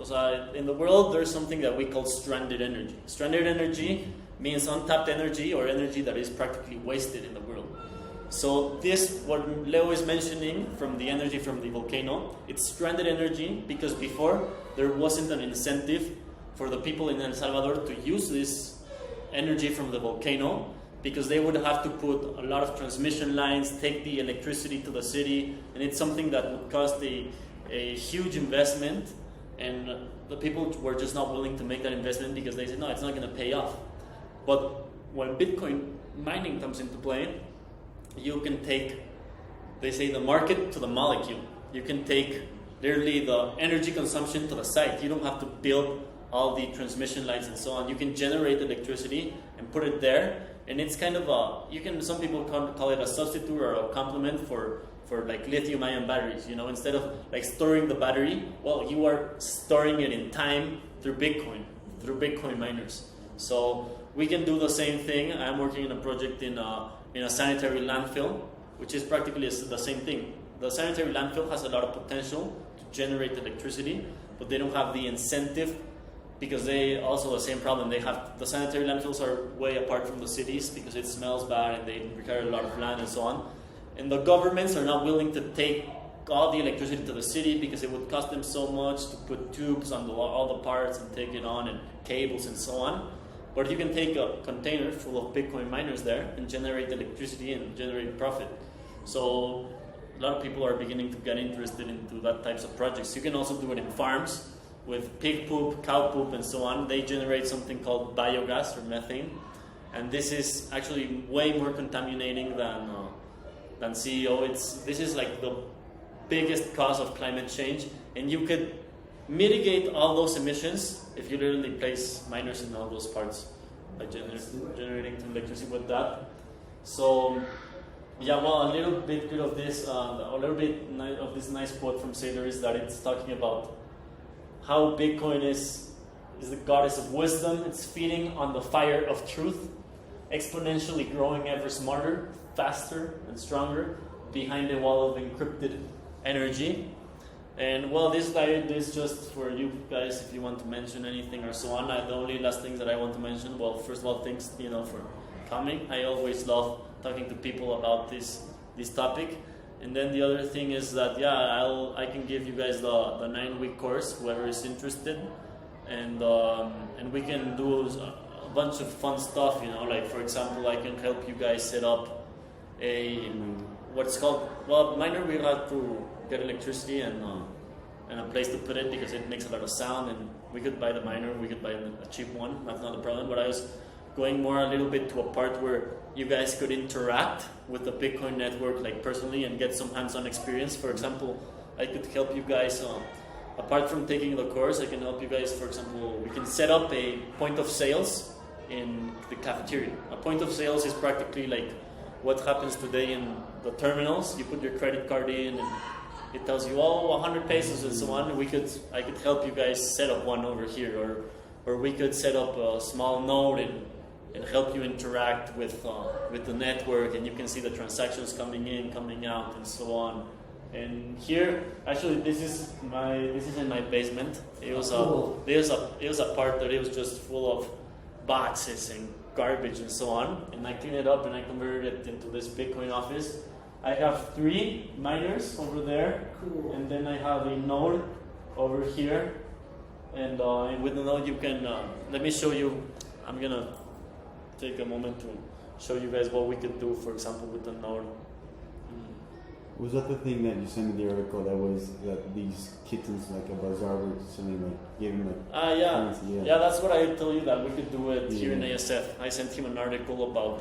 In the world, there's something that we call stranded energy. Stranded energy means untapped energy or energy that is practically wasted in the world. So this, what Leo is mentioning from the energy from the volcano, it's stranded energy because before there wasn't an incentive for the people in El Salvador to use this energy from the volcano because they would have to put a lot of transmission lines, take the electricity to the city, and it's something that would cost a huge investment, and the people were just not willing to make that investment because they said, no, it's not going to pay off. But when Bitcoin mining comes into play, you can take, they say, the market to the molecule. You can take literally the energy consumption to the site. You don't have to build all the transmission lines and so on. You can generate electricity and put it there, and it's kind of some people call it a substitute or a complement for like lithium-ion batteries. You know, instead of like storing the battery, well, you are storing it in time through Bitcoin. through Bitcoin miners. So we can do the same thing. I'm working in a project in a sanitary landfill, which is practically the same thing. The sanitary landfill has a lot of potential to generate electricity, but they don't have the incentive because they also the same problem. They have the sanitary landfills are way apart from the cities because it smells bad and they require a lot of land and so on. And the governments are not willing to take all the electricity to the city because it would cost them so much to put tubes on all the parts and take it on and cables and so on. But you can take a container full of Bitcoin miners there and generate electricity and generate profit. So a lot of people are beginning to get interested into that types of projects. You can also do it in farms with pig poop, cow poop, and so on. They generate something called biogas or methane, and this is actually way more contaminating than CO. This is like the biggest cause of climate change, and you could mitigate all those emissions if you literally place miners in all those parts by generating electricity with that. So yeah, well, a little bit of this, of this nice quote from Sailor is that it's talking about how Bitcoin is the goddess of wisdom. It's feeding on the fire of truth, exponentially growing ever smarter, faster, and stronger behind a wall of encrypted energy. And well, this slide is just for you guys if you want to mention anything or so on. The only last things that I want to mention, well, first of all, thanks for coming. I always love talking to people about this topic. And then the other thing is that I can give you guys the 9-week course, whoever is interested, and we can do a bunch of fun stuff. Like for example, I can help you guys set up what's called miner. We have to get electricity and a place to put it because it makes a lot of sound, and we could buy the miner, we could buy a cheap one, that's not a problem. But I was going more a little bit to a part where you guys could interact with the Bitcoin network like personally and get some hands-on experience. For example, I could help you guys, apart from taking the course, I can help you guys, for example, we can set up a point of sales in the cafeteria. A point of sales is practically like what happens today in the terminals. You put your credit card in and it tells you, 100 pesos and so on. I could help you guys set up one over here, or we could set up a small node and help you interact with the network, and you can see the transactions coming in, coming out, and so on. And here, actually, this is in my basement. It was a part that it was just full of boxes and garbage and so on, and I cleaned it up and I converted it into this Bitcoin office. I have 3 miners over there, and then I have a node over here, and with the node you can, let me show you, I'm gonna take a moment to show you guys what we could do, for example, with the node. Was that the thing that you sent me the article that was that these kittens like a bazaar were selling like giving like yeah, that's what I told you, that we could do it here in ASF. I sent him an article about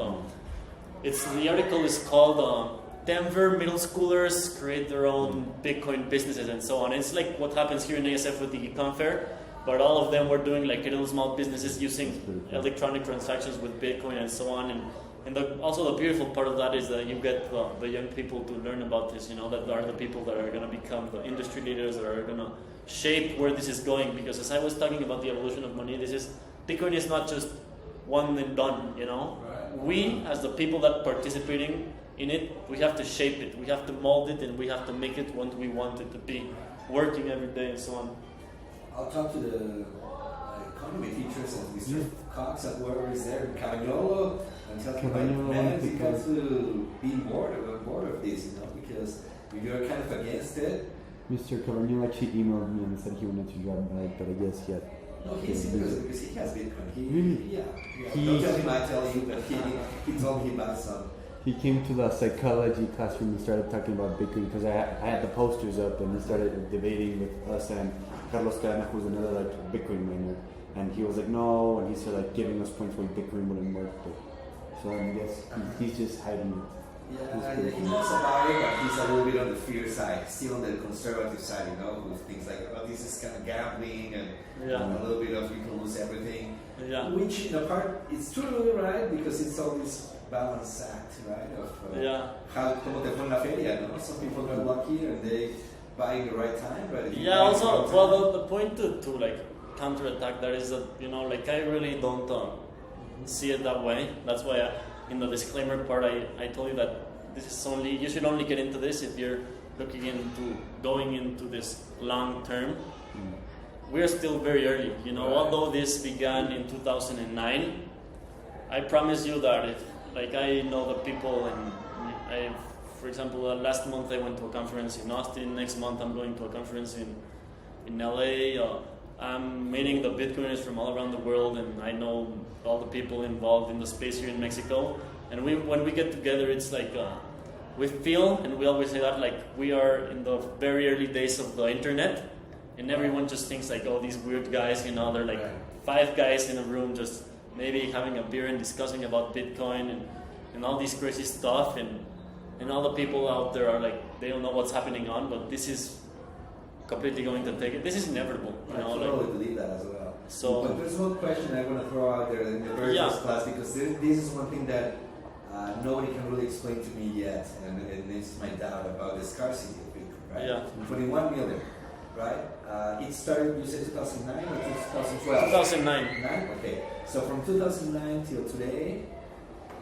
the article is called Denver middle schoolers create their own Bitcoin businesses and so on. It's like what happens here in ASF with the Econ Fair, but all of them were doing like little small businesses using electronic transactions with Bitcoin and so on. And also the beautiful part of that is that you get the young people to learn about this, that are the people that are going to become the industry leaders, that are going to shape where this is going. Because as I was talking about the evolution of money, Bitcoin is not just one and done, Right. We, as the people that participating in it, we have to shape it, we have to mold it, and we have to make it what we want it to be, working every day and so on. I'll talk to the economy teachers and Mr. Cox and whoever is there in Cavagnolo and tell him, man, you got to be bored of this, because if you're kind of against it. Mr. Cavagnolo actually emailed me and said he wanted to drop by, but I guess he had. No, he's interested because he has Bitcoin. Really? Yeah. Don't tell him I tell you, but he told me about some. He came to the psychology classroom and started talking about Bitcoin because I had the posters up, and he started debating with us and Carlos Cadena, who's another like Bitcoin miner, and he was like no, and he started like giving us points where Bitcoin wouldn't work. So I guess he's just hiding it. Yeah, he knows about it, but he's a little bit on the fear side, still on the conservative side, with things like, this is kind of gambling and a little bit of you can lose everything. Yeah. Which in a part it's true, right? Because it's all this balance act, right? Of how como te fue en la feria, no? Some people are lucky and they buy in the right time, but also, the point to like counterattack that is that, like I really don't see it that way. That's why in the disclaimer part I told you that you should only get into this if you're looking into going into this long term. We are still very early, although this began in 2009. I promise you that if, like, I know the people, and for example, last month I went to a conference in Austin. Next month I'm going to a conference in LA. I'm meeting the Bitcoiners from all around the world, and I know all the people involved in the space here in Mexico. And when we get together, it's like we feel, and we always say that, like we are in the very early days of the internet, and everyone just thinks like, oh, these weird guys, they're like 5 guys in a room just maybe having a beer and discussing about Bitcoin and all this crazy stuff, and all the people out there are like, they don't know what's happening on, but this is completely going to take it. This is inevitable. I totally believe that as well. So, but there's one question I want to throw out there in the very first class, because this is one thing that nobody can really explain to me yet, and it is my doubt about the scarcity of Bitcoin, right? Yeah. 21 million, right? It started, you said 2009 or 2012? 2009. Okay. So from 2009 till today,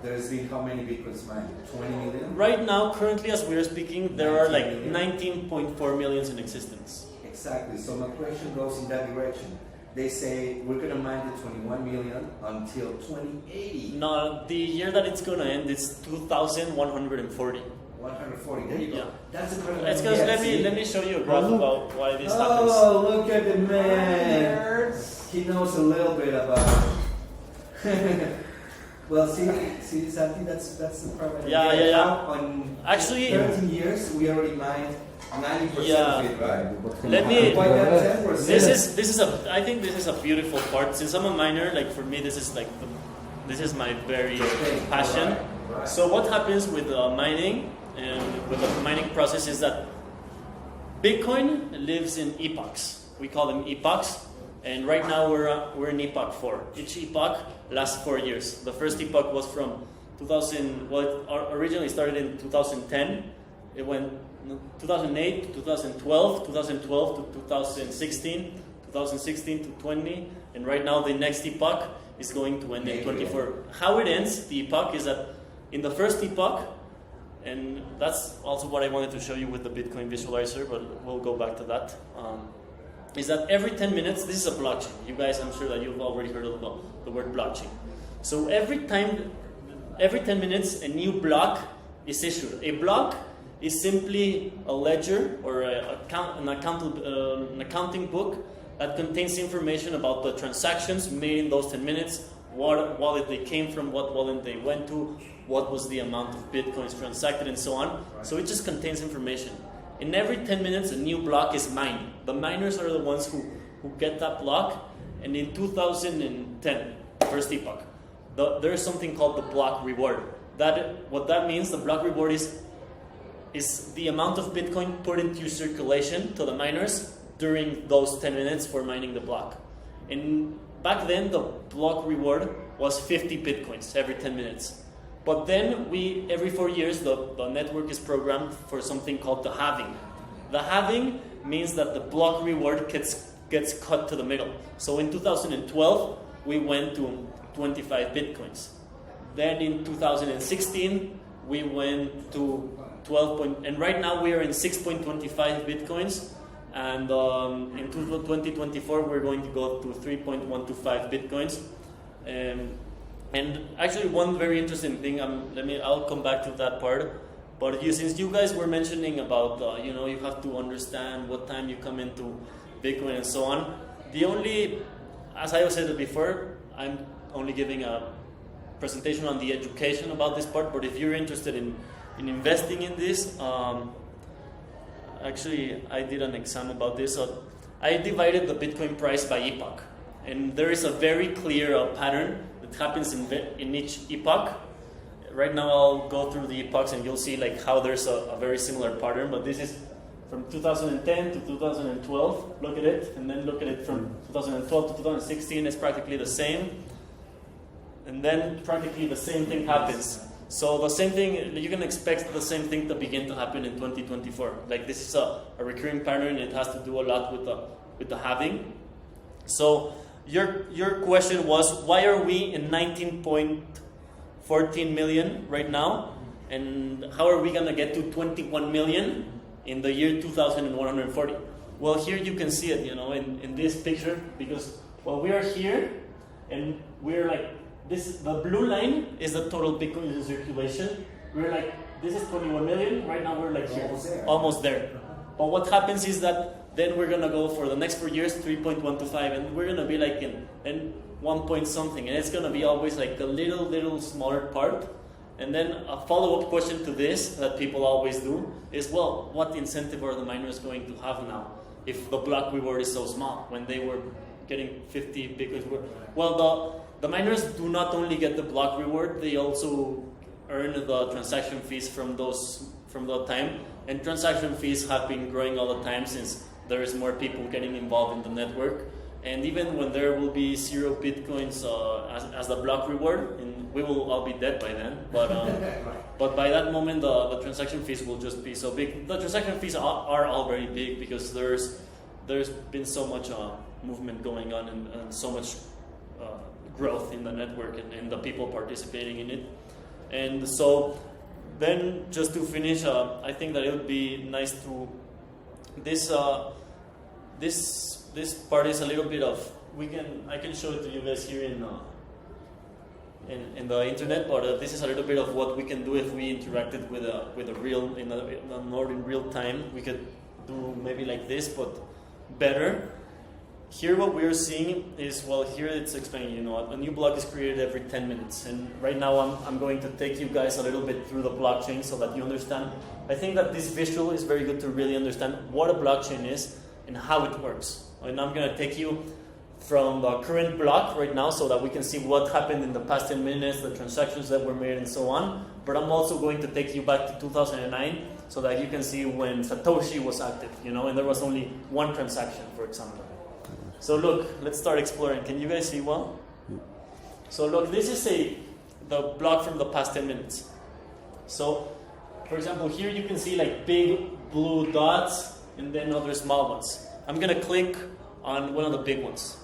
there's been how many Bitcoins mined? 20 million? Right now, currently as we are speaking, there are like 19.4 millions in existence. Exactly. So my question goes in that direction. They say we're going to mine the 21 million until 2080. No, the year that it's going to end is 2140. 140. There you go. Yeah. That's a question. It's because let me show you a graph about why this happens. Oh, look at the man. He knows a little bit about. Well, see, Santi, that's the problem. Yeah. On Actually, 13 years, we already mined 90% of it, right? Let me. Why not 10%? I think this is a beautiful part. Since I'm a miner, like for me, this is my very passion. Right. So what happens with mining and with the mining process is that Bitcoin lives in epochs. We call them epochs, and right now we're in epoch 4. Each epoch lasts 4 years. The first epoch was from 2000. Well, it originally started in 2010. It went 2008 to 2012, 2012 to 2016, 2016 to 20, and right now the next epoch is going to end in 24. How it ends, the epoch, is that in the first epoch, and that's also what I wanted to show you with the Bitcoin visualizer, but we'll go back to that, is that every 10 minutes, this is a blockchain. You guys, I'm sure that you've already heard of the word blockchain. So every 10 minutes, a new block is issued. A block is simply a ledger or an accounting book that contains information about the transactions made in those 10 minutes, what wallet they came from, what wallet they went to, what was the amount of Bitcoins transacted, and so on. So it just contains information. In every 10 minutes, a new block is mined. The miners are the ones who get that block, and in 2010, first epoch, there is something called the block reward. What that means, the block reward is the amount of Bitcoin put into circulation to the miners during those 10 minutes for mining the block. And back then, the block reward was 50 Bitcoins every 10 minutes. But then every 4 years, the network is programmed for something called the halving. The halving means that the block reward gets cut to the middle. So in 2012, we went to 25 Bitcoins. Then in 2016, we went to 12. And right now we are in 6.25 Bitcoins. And in 2024, we're going to go to 3.125 Bitcoins. And actually, one very interesting thing, I'll come back to that part. But since you guys were mentioning about, you have to understand what time you come into Bitcoin and so on. As I said before, I'm only giving a presentation on the education about this part. But if you're interested in investing in this, actually, I did an exam about this. So I divided the Bitcoin price by epoch, and there is a very clear pattern that happens in each epoch. Right now, I'll go through the epochs, and you'll see like how there's a very similar pattern. But this is from 2010 to 2012. Look at it, and then look at it from 2012 to 2016. It's practically the same, and then practically the same thing happens. So the same thing, you can expect the same thing to begin to happen in 2024. Like this is a recurring pattern. It has to do a lot with the halving. So your question was, why are we in 19.14 million right now, and how are we gonna get to 21 million in the year 2140? Well, here you can see it, in this picture, because we are here, and we're like this. The blue line is the total Bitcoin in circulation. We're like, this is 21 million. Right now we're like here, almost there. But what happens is that then we're gonna go for the next 4 years 3.125, and we're gonna be like in 1 point something, and it's gonna be always like a little smaller part. And then a follow-up question to this that people always do is, well, what incentive are the miners going to have now if the block reward is so small when they were getting 50 Bitcoins? Well, the miners do not only get the block reward, they also earn the transaction fees from that time. And transaction fees have been growing all the time since there is more people getting involved in the network. And even when there will be 0 Bitcoins as the block reward, and we will all be dead by then, but by that moment the transaction fees will just be so big. The transaction fees are already big because there's been so much movement going on and so much growth in the network and the people participating in it. And so then, just to finish, I think that it would be nice to this part is a little bit of I can show it to you guys here in the internet, but this is a little bit of what we can do if we interacted with a real in real time. We could do maybe like this, but better. Here what we're seeing is, here it's explaining, a new block is created every 10 minutes. And right now I'm going to take you guys a little bit through the blockchain so that you understand. I think that this visual is very good to really understand what a blockchain is and how it works. And I'm going to take you from the current block right now so that we can see what happened in the past 10 minutes, the transactions that were made and so on. But I'm also going to take you back to 2009 so that you can see when Satoshi was active, and there was only one transaction, for example. So look, let's start exploring. Can you guys see well? So look, this is the block from the past 10 minutes. So, for example, here you can see like big blue dots and then other small ones. I'm going to click on one of the big ones.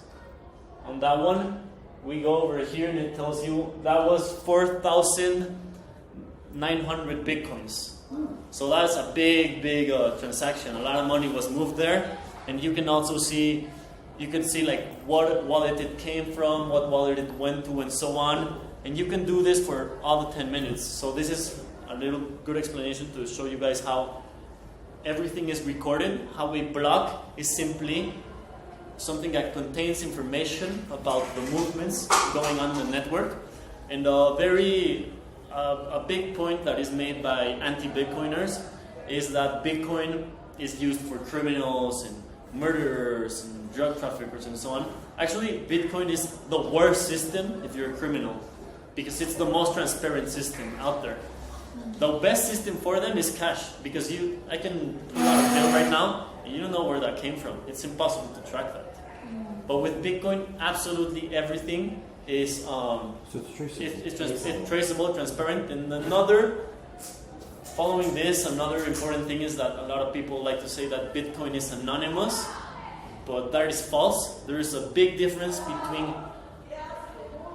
On that one, we go over here and it tells you that was 4,900 Bitcoins. So that's a big transaction. A lot of money was moved there. And you can also see like what wallet it came from, what wallet it went to, and so on. And you can do this for all the 10 minutes. So this is a little good explanation to show you guys how everything is recorded. How a block is simply something that contains information about the movements going on in the network. And a big point that is made by anti-Bitcoiners is that Bitcoin is used for criminals and murderers and drug traffickers and so on. Actually, Bitcoin is the worst system if you're a criminal because it's the most transparent system out there. The best system for them is cash because I can pull out a bill right now and you don't know where that came from. It's impossible to track that. But with Bitcoin, absolutely everything is it's traceable, transparent. And following this, another important thing is that a lot of people like to say that Bitcoin is anonymous, but that is false. There is a big difference between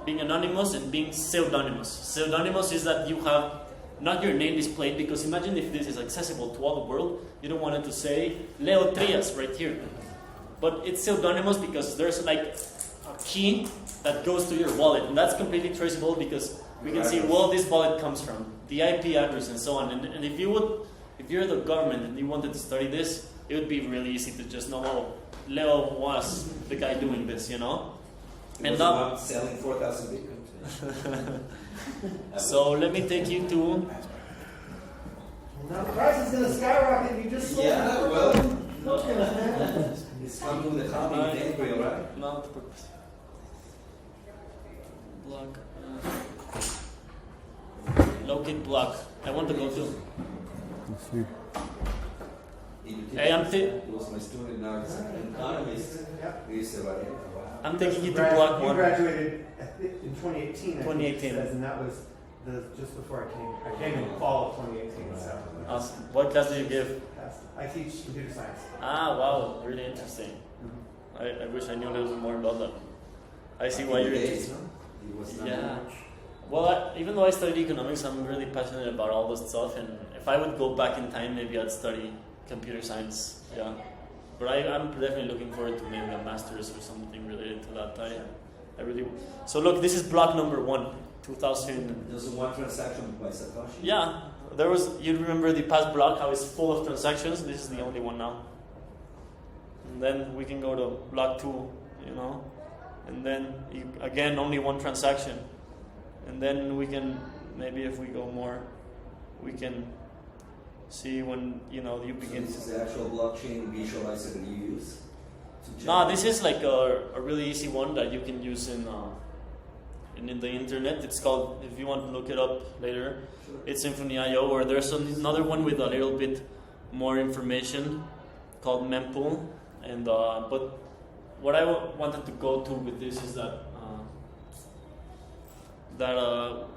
being anonymous and being pseudonymous. Pseudonymous is that you have not your name displayed, because imagine if this is accessible to all the world, you don't want it to say Leo Trias right here. But it's pseudonymous because there's like a key that goes to your wallet, and that's completely traceable because we can see where this wallet comes from, the IP address and so on. And if you're the government and you wanted to study this, it would be really easy to just know, oh, Leo was the guy doing this, He And was the one selling 4,000 Bitcoin. So let me take you to. Now the price is going to skyrocket. You just sold It's coming with a copy in April, right? Not purpose. Block. Locate block. I want to go to. Hey, It was my student now. He's an economist. We used to write it. I'm taking you to block You one. graduated in 2018. 2018. And that was just before I came. I came in the fall of 2018. So. Awesome. What class did you give? I teach computer science. Ah, wow, really interesting. I wish I knew a little bit more about that. I see why you're interested. Yeah. Well, even though I studied economics, I'm really passionate about all this stuff. And if I would go back in time, maybe I'd study computer science. Yeah. But I'm definitely looking forward to maybe a master's or something related to that. I really. So look, this is block number 1, 2000. There's one transaction by Satoshi. Yeah. There was. You remember the past block? How it's full of transactions. This is the only one now. And then we can go to block 2. You know. And then again, only one transaction. And then we can, maybe if we go more, we can see when, you begin. So this is the actual blockchain visualizer that you use? No, this is like a really easy one that you can use in the internet. It's called, if you want to look it up later, Sure. it's Symfony.io, or there's another one with a little bit more information called Mempool. And but what I wanted to go to with this is that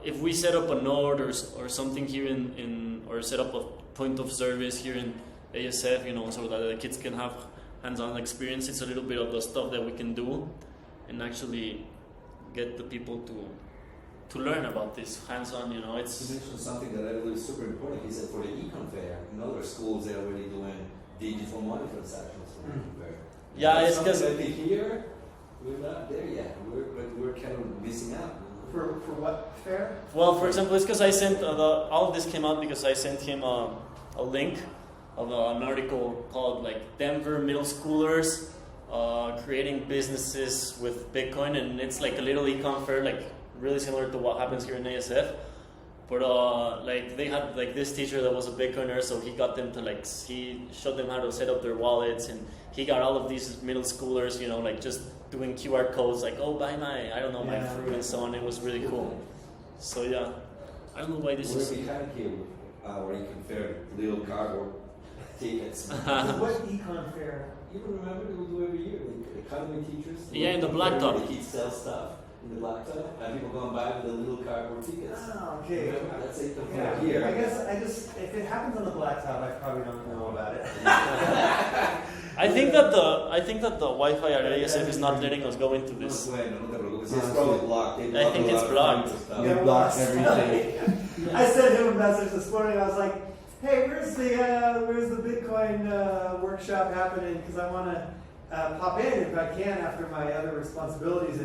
if we set up a node or something here or set up a point of service here in ASF, so that the kids can have hands-on experience, it's a little bit of the stuff that we can do and actually get the people to learn about this hands-on, it's... You mentioned something that I believe is super important. He said for the econ fair, in other schools they're already doing digital money transactions for the econ fair. Yeah, it's because... Here, we're not there yet. We're kind of missing out. For what fair? Well, for example, it's because I sent all of this came out because I sent him a link of an article called like Denver middle schoolers creating businesses with Bitcoin, and it's like a little econ fair, like really similar to what happens here in ASF. But like they had like this teacher that was a Bitcoiner, so he got them to he showed them how to set up their wallets, and he got all of these middle schoolers, like just doing QR codes, like, oh, buy my fruit and so on. It was really cool. So yeah, I don't know why this is. We're behind here with our econ fair little cardboard tickets. What econ fair? You remember that we do every year, like economy teachers. Yeah, in the blacktop. The kids sell stuff in the blacktop, and people go and buy with the little cardboard tickets. Oh, okay. Remember? That's it. Yeah, Here. I guess if it happens on the blacktop, I probably don't know about it. I think that the Wi-Fi at ASF is not letting us go into this. No te preocupes. It's probably blocked. They I think block it's a lot of blocked. stuff. They block everything. I sent him a message this morning. I was like, "Hey, where's the Bitcoin workshop happening? Because I want to pop in if I can after my other responsibilities."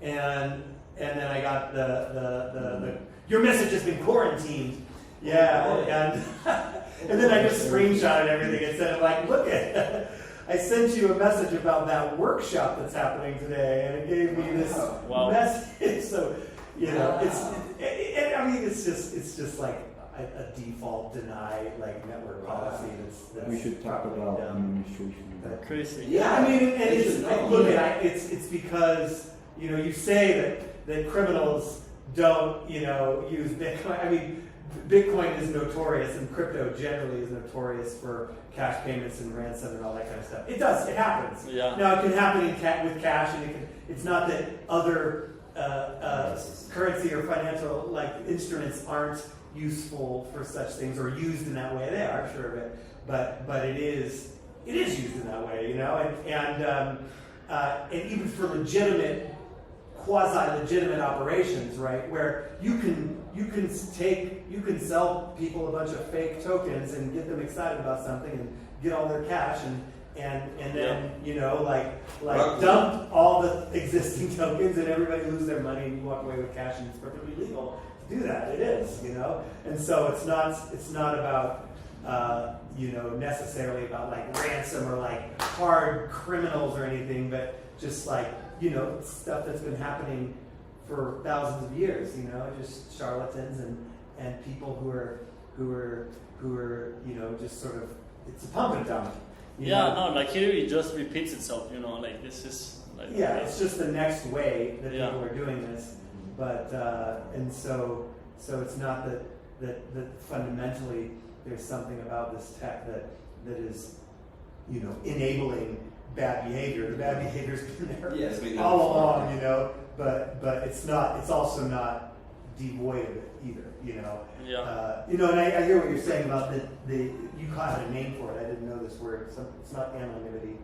And then I got the your message has been quarantined. Yeah, and then I just screenshotted everything and said, like, look at, I sent you a message about that workshop that's happening today, and it gave me this message. So, it's just like a default deny like network policy. That's We should talk about administration. Crazy. Yeah, I mean, and it's because you say that criminals don't use Bitcoin. I mean, Bitcoin is notorious, and crypto generally is notorious for cash payments and ransom and all that kind of stuff. It happens. Yeah. Now it can happen with cash, and it's not that other currency or financial instruments aren't useful for such things or used in that way. They are, sure of it, but it is used in that way, and even for legitimate, quasi-legitimate operations, right, where you can sell people a bunch of fake tokens and get them excited about something and get all their cash and then dump all the existing tokens and everybody lose their money and you walk away with cash, and it's perfectly legal to do that. It is, and so it's not about necessarily about ransom or hard criminals or anything, but just stuff that's been happening for thousands of years, just charlatans and people who are just sort of, it's a pump and dump. Here it just repeats itself, this is it's just the next way that people are doing this, but and so it's not that fundamentally there's something about this tech that is enabling bad behavior. The bad behavior's been there all along, but it's not. It's also not devoid of it either, And I hear what you're saying about the you caught a name for it. I didn't know this word. It's not anonymity.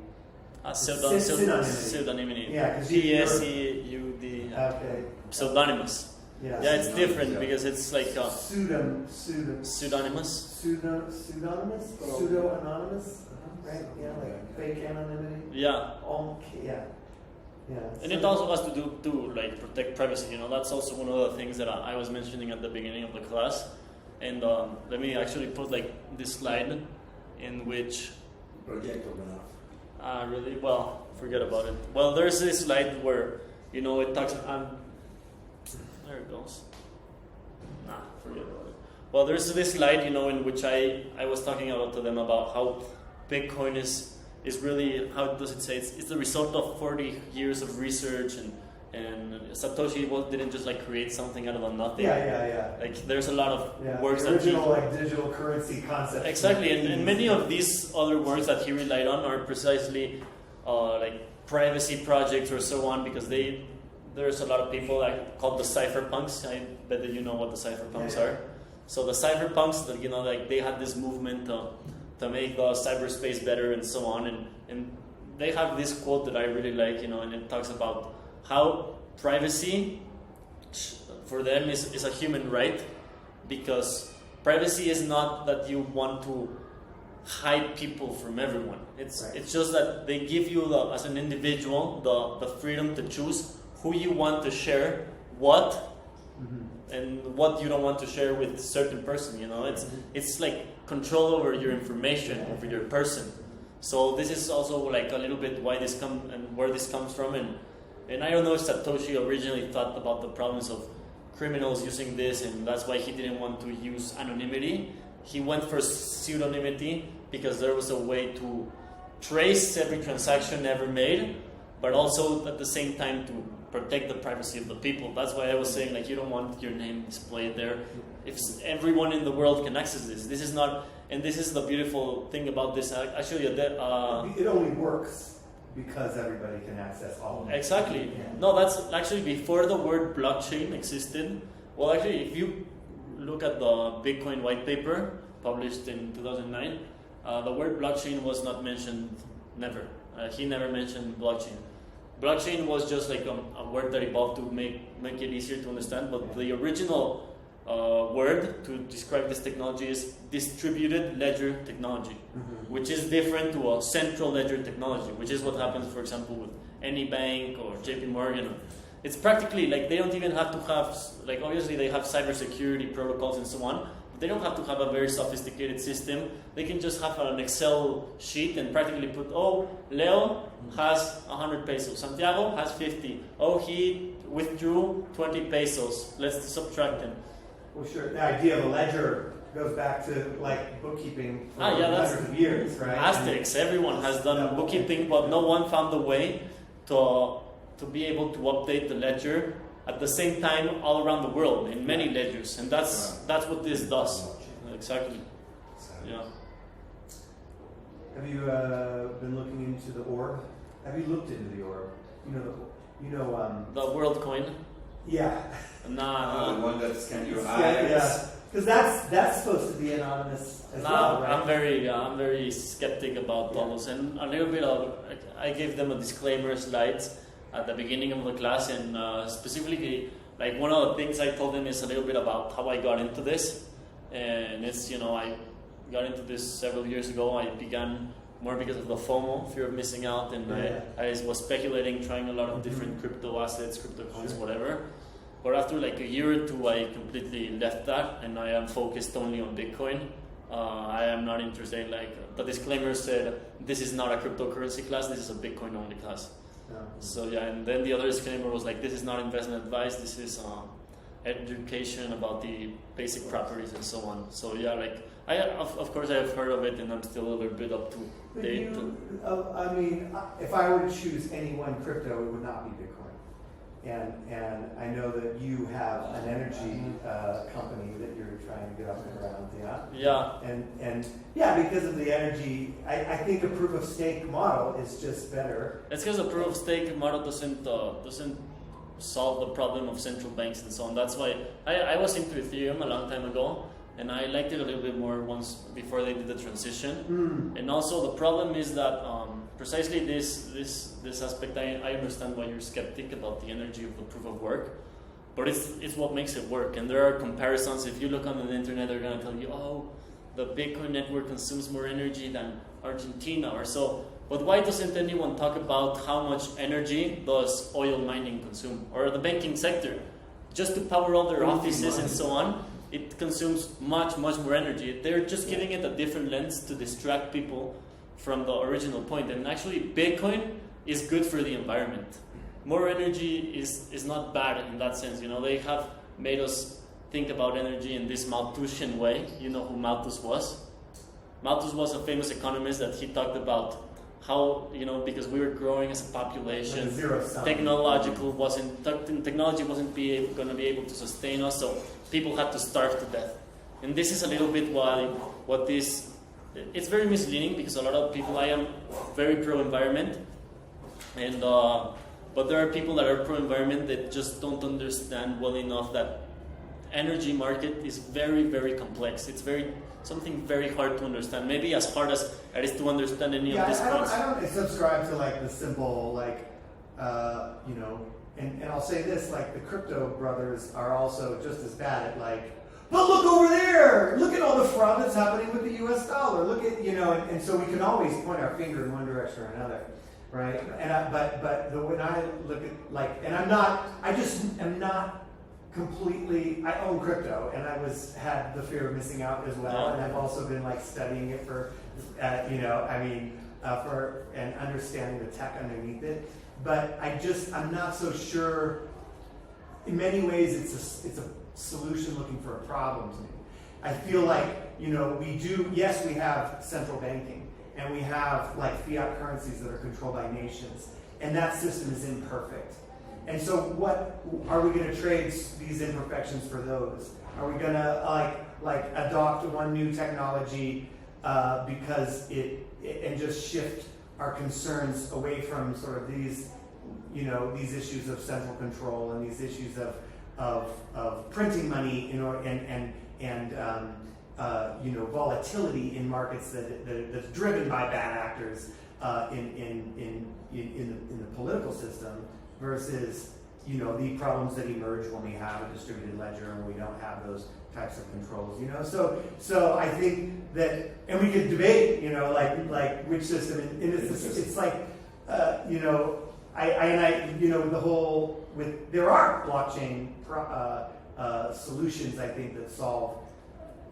Pseudonymity. Pseudonymity. Yeah, 'cause PSEUD. Okay. Pseudonymous. Yeah. Yeah, it's different because it's like Pseudonymous. pseudonymous. Pseudo-anonymous? Right? Yeah, like fake anonymity. Yeah. Yeah. Yeah. And it also has to do to like protect privacy. You know, that's also one of the things that I was mentioning at the beginning of the class. And let me actually put like this slide in which Project open up. really well, forget about it. Well, there's this slide where it talks. There it goes. Forget about it. Well, there's this slide in which I was talking about to them about how Bitcoin is really, how does it say, it's the result of 40 years of research, and Satoshi didn't just like create something out of nothing. Yeah. Like there's a lot of works the that he original like digital currency concept. exactly, and many of these other works that he relied on are precisely like privacy projects or so on, because there's a lot of people like called the cypherpunks. I bet that you know what the cypherpunks are. So the cypherpunks, that like they had this movement to make the cyberspace better and so on, and they have this quote that I really like, and it talks about how privacy for them is a human right, because privacy is not that you want to hide people from everyone. It's just that they give you as an individual the freedom to choose who you want to share what, and what you don't want to share with a certain person. It's like control over your information, over your person. So this is also like a little bit why this and where this comes from, and I don't know if Satoshi originally thought about the problems of criminals using this, and that's why he didn't want to use anonymity. He went for pseudonymity because there was a way to trace every transaction ever made, but also at the same time to protect the privacy of the people. That's why I was saying, like, you don't want your name displayed there. If everyone in the world can access this, this is not, and this is the beautiful thing about this. Actually, it only works because everybody can access all of it. Exactly. No, that's actually before the word blockchain existed. Well, actually, if you look at the Bitcoin white paper published in 2009, the word blockchain was not mentioned. Never. He never mentioned blockchain. Blockchain was just like a word that evolved to make it easier to understand, but the original word to describe this technology is distributed ledger technology, which is different to a central ledger technology, which is what happens, for example, with any bank or JP Morgan. It's practically like they don't even have to have, like, obviously they have cybersecurity protocols and so on, but they don't have to have a very sophisticated system. They can just have an Excel sheet and practically put, oh, Leo has 100 pesos, Santiago has 50, oh, he withdrew 20 pesos, let's subtract him. Well, sure. The idea of a ledger goes back to like bookkeeping for that's hundreds of years, right? Aztecs, everyone has done bookkeeping, but no one found a way to be able to update the ledger at the same time all around the world in many ledgers, and that's what this does. Exactly. Yeah. Have you been looking into the orb? Have you looked into the orb? The world coin. Yeah. Nah. The one that scans your eyes. Yeah. Because that's supposed to be anonymous as well, right? I'm very skeptic about all those, and a little bit of I gave them a disclaimer slides at the beginning of the class, and specifically, like, one of the things I told them is a little bit about how I got into this, and it's, I got into this several years ago. I began more because of the FOMO, fear of missing out, and I was speculating, trying a lot of different crypto assets, crypto coins, whatever. But after like a year or two, I completely left that, and I am focused only on Bitcoin. I am not interested, like the disclaimer said, this is not a cryptocurrency class, this is a Bitcoin only class. So and then the other disclaimer was like, this is not investment advice, this is education about the basic properties and so on. So like of course I have heard of it, and I'm still a little bit up to date. I mean, if I were to choose any one crypto, it would not be Bitcoin. And I know that you have an energy company that you're trying to get off the ground, And because of the energy, I think a proof of stake model is just better. It's because the proof of stake model doesn't solve the problem of central banks and so on. That's why I was into Ethereum a long time ago, and I liked it a little bit more once before they did the transition. And also the problem is that precisely this aspect, I understand why you're skeptic about the energy of the proof of work, but it's what makes it work. And there are comparisons. If you look on the internet, they're going to tell you, oh, the Bitcoin network consumes more energy than Argentina or so. But why doesn't anyone talk about how much energy does oil mining consume, or the banking sector? Just to power all their offices and so on, it consumes much more energy. They're just giving it a different lens to distract people from the original point. And actually, Bitcoin is good for the environment. More energy is not bad in that sense. You know, they have made us think about energy in this Malthusian way. You know who Malthus was? Malthus was a famous economist that he talked about how, you know, because we were growing as a population, technology wasn't going to be able to sustain us, so people had to starve to death. And this is a little bit what this, it's very misleading, because a lot of people, I am very pro-environment, and but there are people that are pro-environment that just don't understand well enough that energy market is very complex. It's something very hard to understand. Maybe as hard as it is to understand any of these points. I don't subscribe to like the simple, like, you know, and I'll say this, like the crypto brothers are also just as bad at like, but look over there, look at all the fraud that's happening with the US dollar, look at, you know, and so we can always point our finger in one direction or another, right? And when I look at like, and I just am not completely, I own crypto, and I had the fear of missing out as well, and I've also been like studying it for, you know, I mean, and understanding the tech underneath it. But I'm not so sure. In many ways, it's a solution looking for a problem to me. I feel like, you know, we have central banking, and we have like fiat currencies that are controlled by nations, and that system is imperfect. And so what are we going to trade these imperfections for those? Are we going to like adopt one new technology because and just shift our concerns away from sort of these, you know, these issues of central control and these issues of printing money, you know, and you know, volatility in markets that's driven by bad actors in the political system, versus, you know, the problems that emerge when we have a distributed ledger and we don't have those types of controls, you know. So I think that, and we could debate, you know, like which system, and it's like, you know, you know, the whole there are blockchain solutions, I think, that solve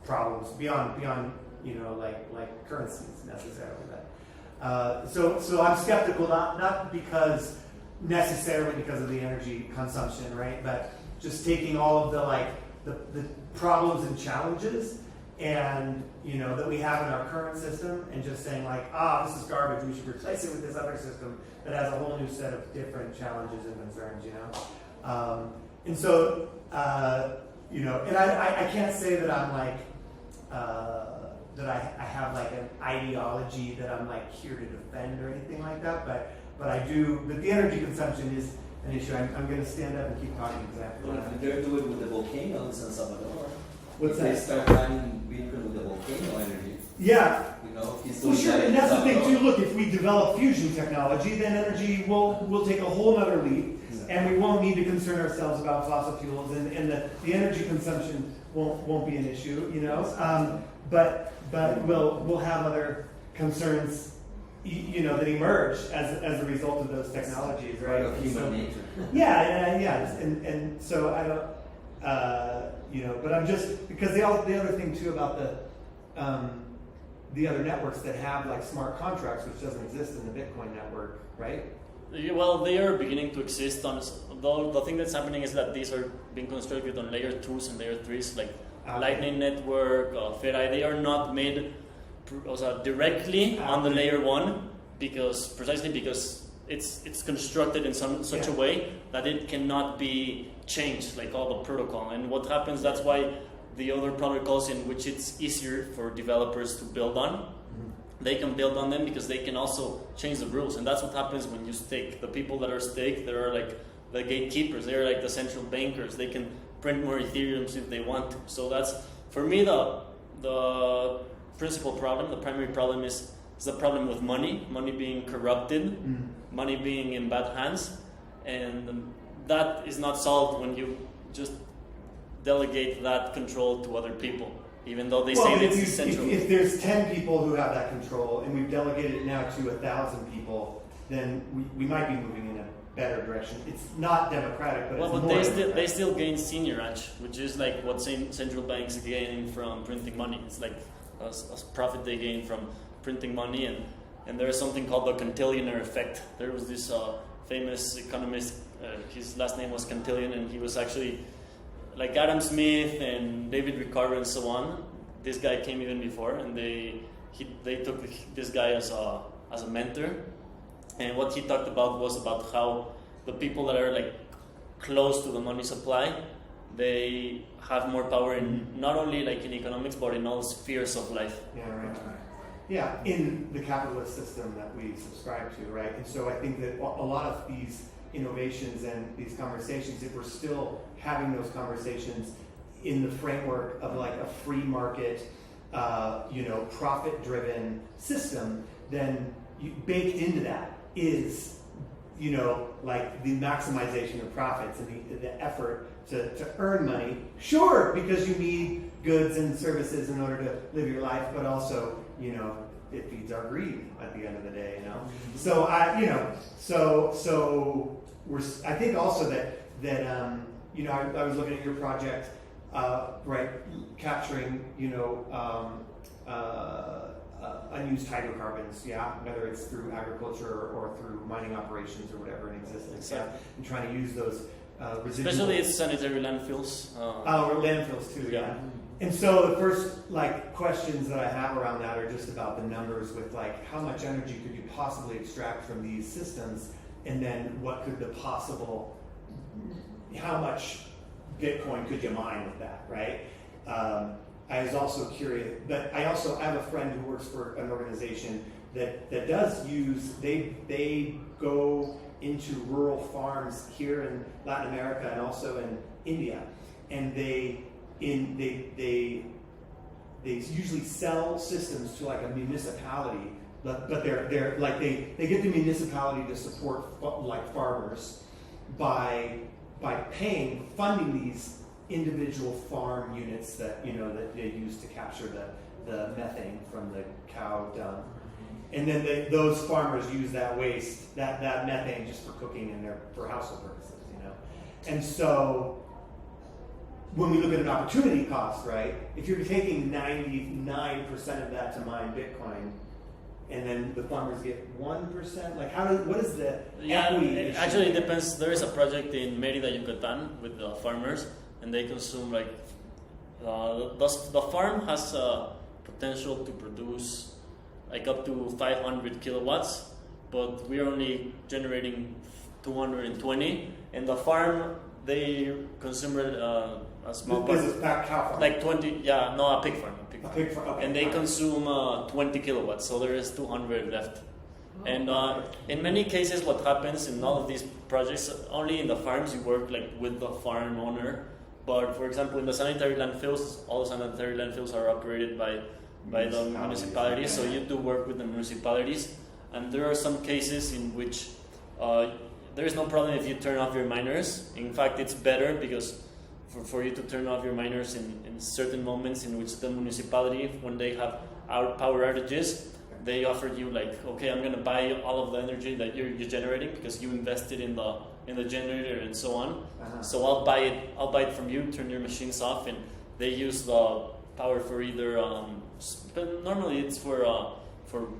problems beyond you know, like currencies necessarily. So I'm skeptical, not necessarily because of the energy consumption, right? But just taking all of the problems and challenges, and, you know, that we have in our current system, and just saying like, this is garbage, we should replace it with this other system that has a whole new set of different challenges and concerns, you know. And so, you know, and I can't say that I'm like that I have like an ideology that I'm like here to defend or anything like that, but I do. But the energy consumption is an issue. I'm going to stand up and keep talking exactly. Well, if they're doing it with the volcano in San Salvador, what's they that? start mining Bitcoin with the volcano energy. Yeah. You know, Well, sure, and that's the thing too. Look, if we develop fusion technology, then energy will take a whole other leap, and we won't need to concern ourselves about fossil fuels, and the energy consumption won't be an issue, you know. But we'll have other concerns, you know, that emerge as a result of those technologies, right? Of human nature. Yeah, and so I don't, you know, but I'm just, because the other thing too about the other networks that have like smart contracts, which doesn't exist in the Bitcoin network, right? Well, they are beginning to exist on. The thing that's happening is that these are being constructed on layer 2s and layer 3s, like Lightning Network, Fiat. They are not made directly on the layer 1 precisely because it's constructed in such a way that it cannot be changed, like all the protocol. And what happens, that's why the other protocols in which it's easier for developers to build on, they can build on them because they can also change the rules. And that's what happens when you stake. The people that are staked, they are like the gatekeepers. They're like the central bankers. They can print more Ethereums if they want to. So that's, for me, the principal problem, the primary problem is it's a problem with money being corrupted, money being in bad hands, and that is not solved when you just delegate that control to other people, even though they say it's essential. If there's 10 people who have that control, and we've delegated it now to 1,000 people, then we might be moving in a better direction. It's not democratic, but it's more democratic. They still gain seigniorage, which is like what central banks gain from printing money. It's like a profit they gain from printing money, and there is something called the Cantillionaire effect. There was this famous economist, his last name was Cantillon, and he was actually like Adam Smith and David Ricardo and so on. This guy came even before, and they took this guy as a mentor. And what he talked about was about how the people that are like close to the money supply, they have more power in not only like in economics, but in all spheres of life. Yeah, right. Yeah, in the capitalist system that we subscribe to, right? And so I think that a lot of these innovations and these conversations, if we're still having those conversations in the framework of like a free market, profit-driven system, then baked into that is, like the maximization of profits and the effort to earn money. Sure, because you need goods and services in order to live your life, but also, it feeds our greed at the end of the day, So I think also that I was looking at your project, right, capturing, unused hydrocarbons, whether it's through agriculture or through mining operations or whatever in existence, Exactly. and trying to use those residual. Especially it's sanitary landfills. Or landfills too, yeah. And so the first questions that I have around that are just about the numbers with how much energy could you possibly extract from these systems, and then what could how much Bitcoin could you mine with that, right? I was also curious, but I have a friend who works for an organization that does use, they go into rural farms here in Latin America and also in India, and they usually sell systems to like a municipality, but they're like they get the municipality to support like farmers by funding these individual farm units that that they use to capture the methane from the cow dung, and then those farmers use that waste, that methane, just for cooking and for household purposes, and so when we look at an opportunity cost, right? If you're taking 99% of that to mine Bitcoin, and then the farmers get 1%, what is the equity issue? Actually, it depends. There is a project in Mérida, Yucatan, with the farmers, and they consume the farm has potential to produce up to 500 kilowatts, but we're only generating 220, and the farm they consume a small part. This is cow farm. Like 20, a pig farm. A pig farm, okay. And they consume 20 kilowatts, so there is 200 left. And in many cases, what happens in all of these projects, only in the farms you work with the farm owner. But for example, in the sanitary landfills, all sanitary landfills are operated by the municipalities, so you do work with the municipalities. And there are some cases in which there is no problem if you turn off your miners. In fact, it's better because for you to turn off your miners in certain moments in which the municipality, when they have power outages, they offer you okay, I'm going to buy all of the energy that you're generating because you invested in the generator and so on. Uh-huh. So I'll buy it from you. Turn your machines off, and they use the power for either. But normally it's for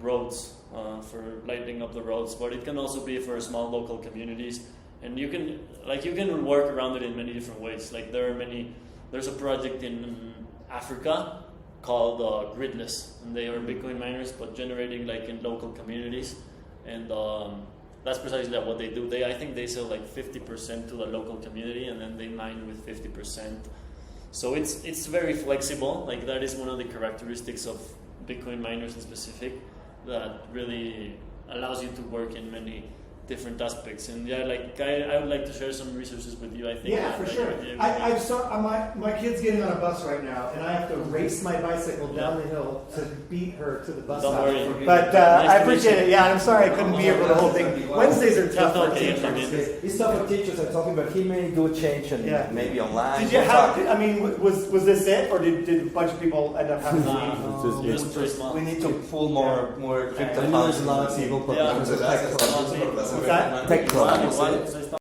roads, for lighting up the roads, but it can also be for small local communities. And you can work around it in many different ways. There's a project in Africa called Gridless, and they are Bitcoin miners, but generating in local communities. And that's precisely what they do. I think they sell 50% to the local community, and then they mine with 50%. So it's very flexible. That is one of the characteristics of Bitcoin miners in specific that really allows you to work in many different aspects. And yeah, like I would like to share some resources with you. I think. Yeah, for sure. My kid's getting on a bus right now, and I have to race my bicycle down the hill to beat her to the bus Don't stop. worry. But Nice I to meet appreciate you. it. Yeah, I'm sorry I couldn't be here for the whole thing. Wednesdays are tough for Okay, teachers. I mean, It's tough for teachers are talking, but he may do a change and Yeah. maybe online. Did you We'll have? talk. I mean, was this it, or did a bunch of people end up having to leave? Nah, it was pretty small. We need to pull more crypto I know there's a lot of people, but Yeah. there's a tech club. What's that? Tech club. Igual,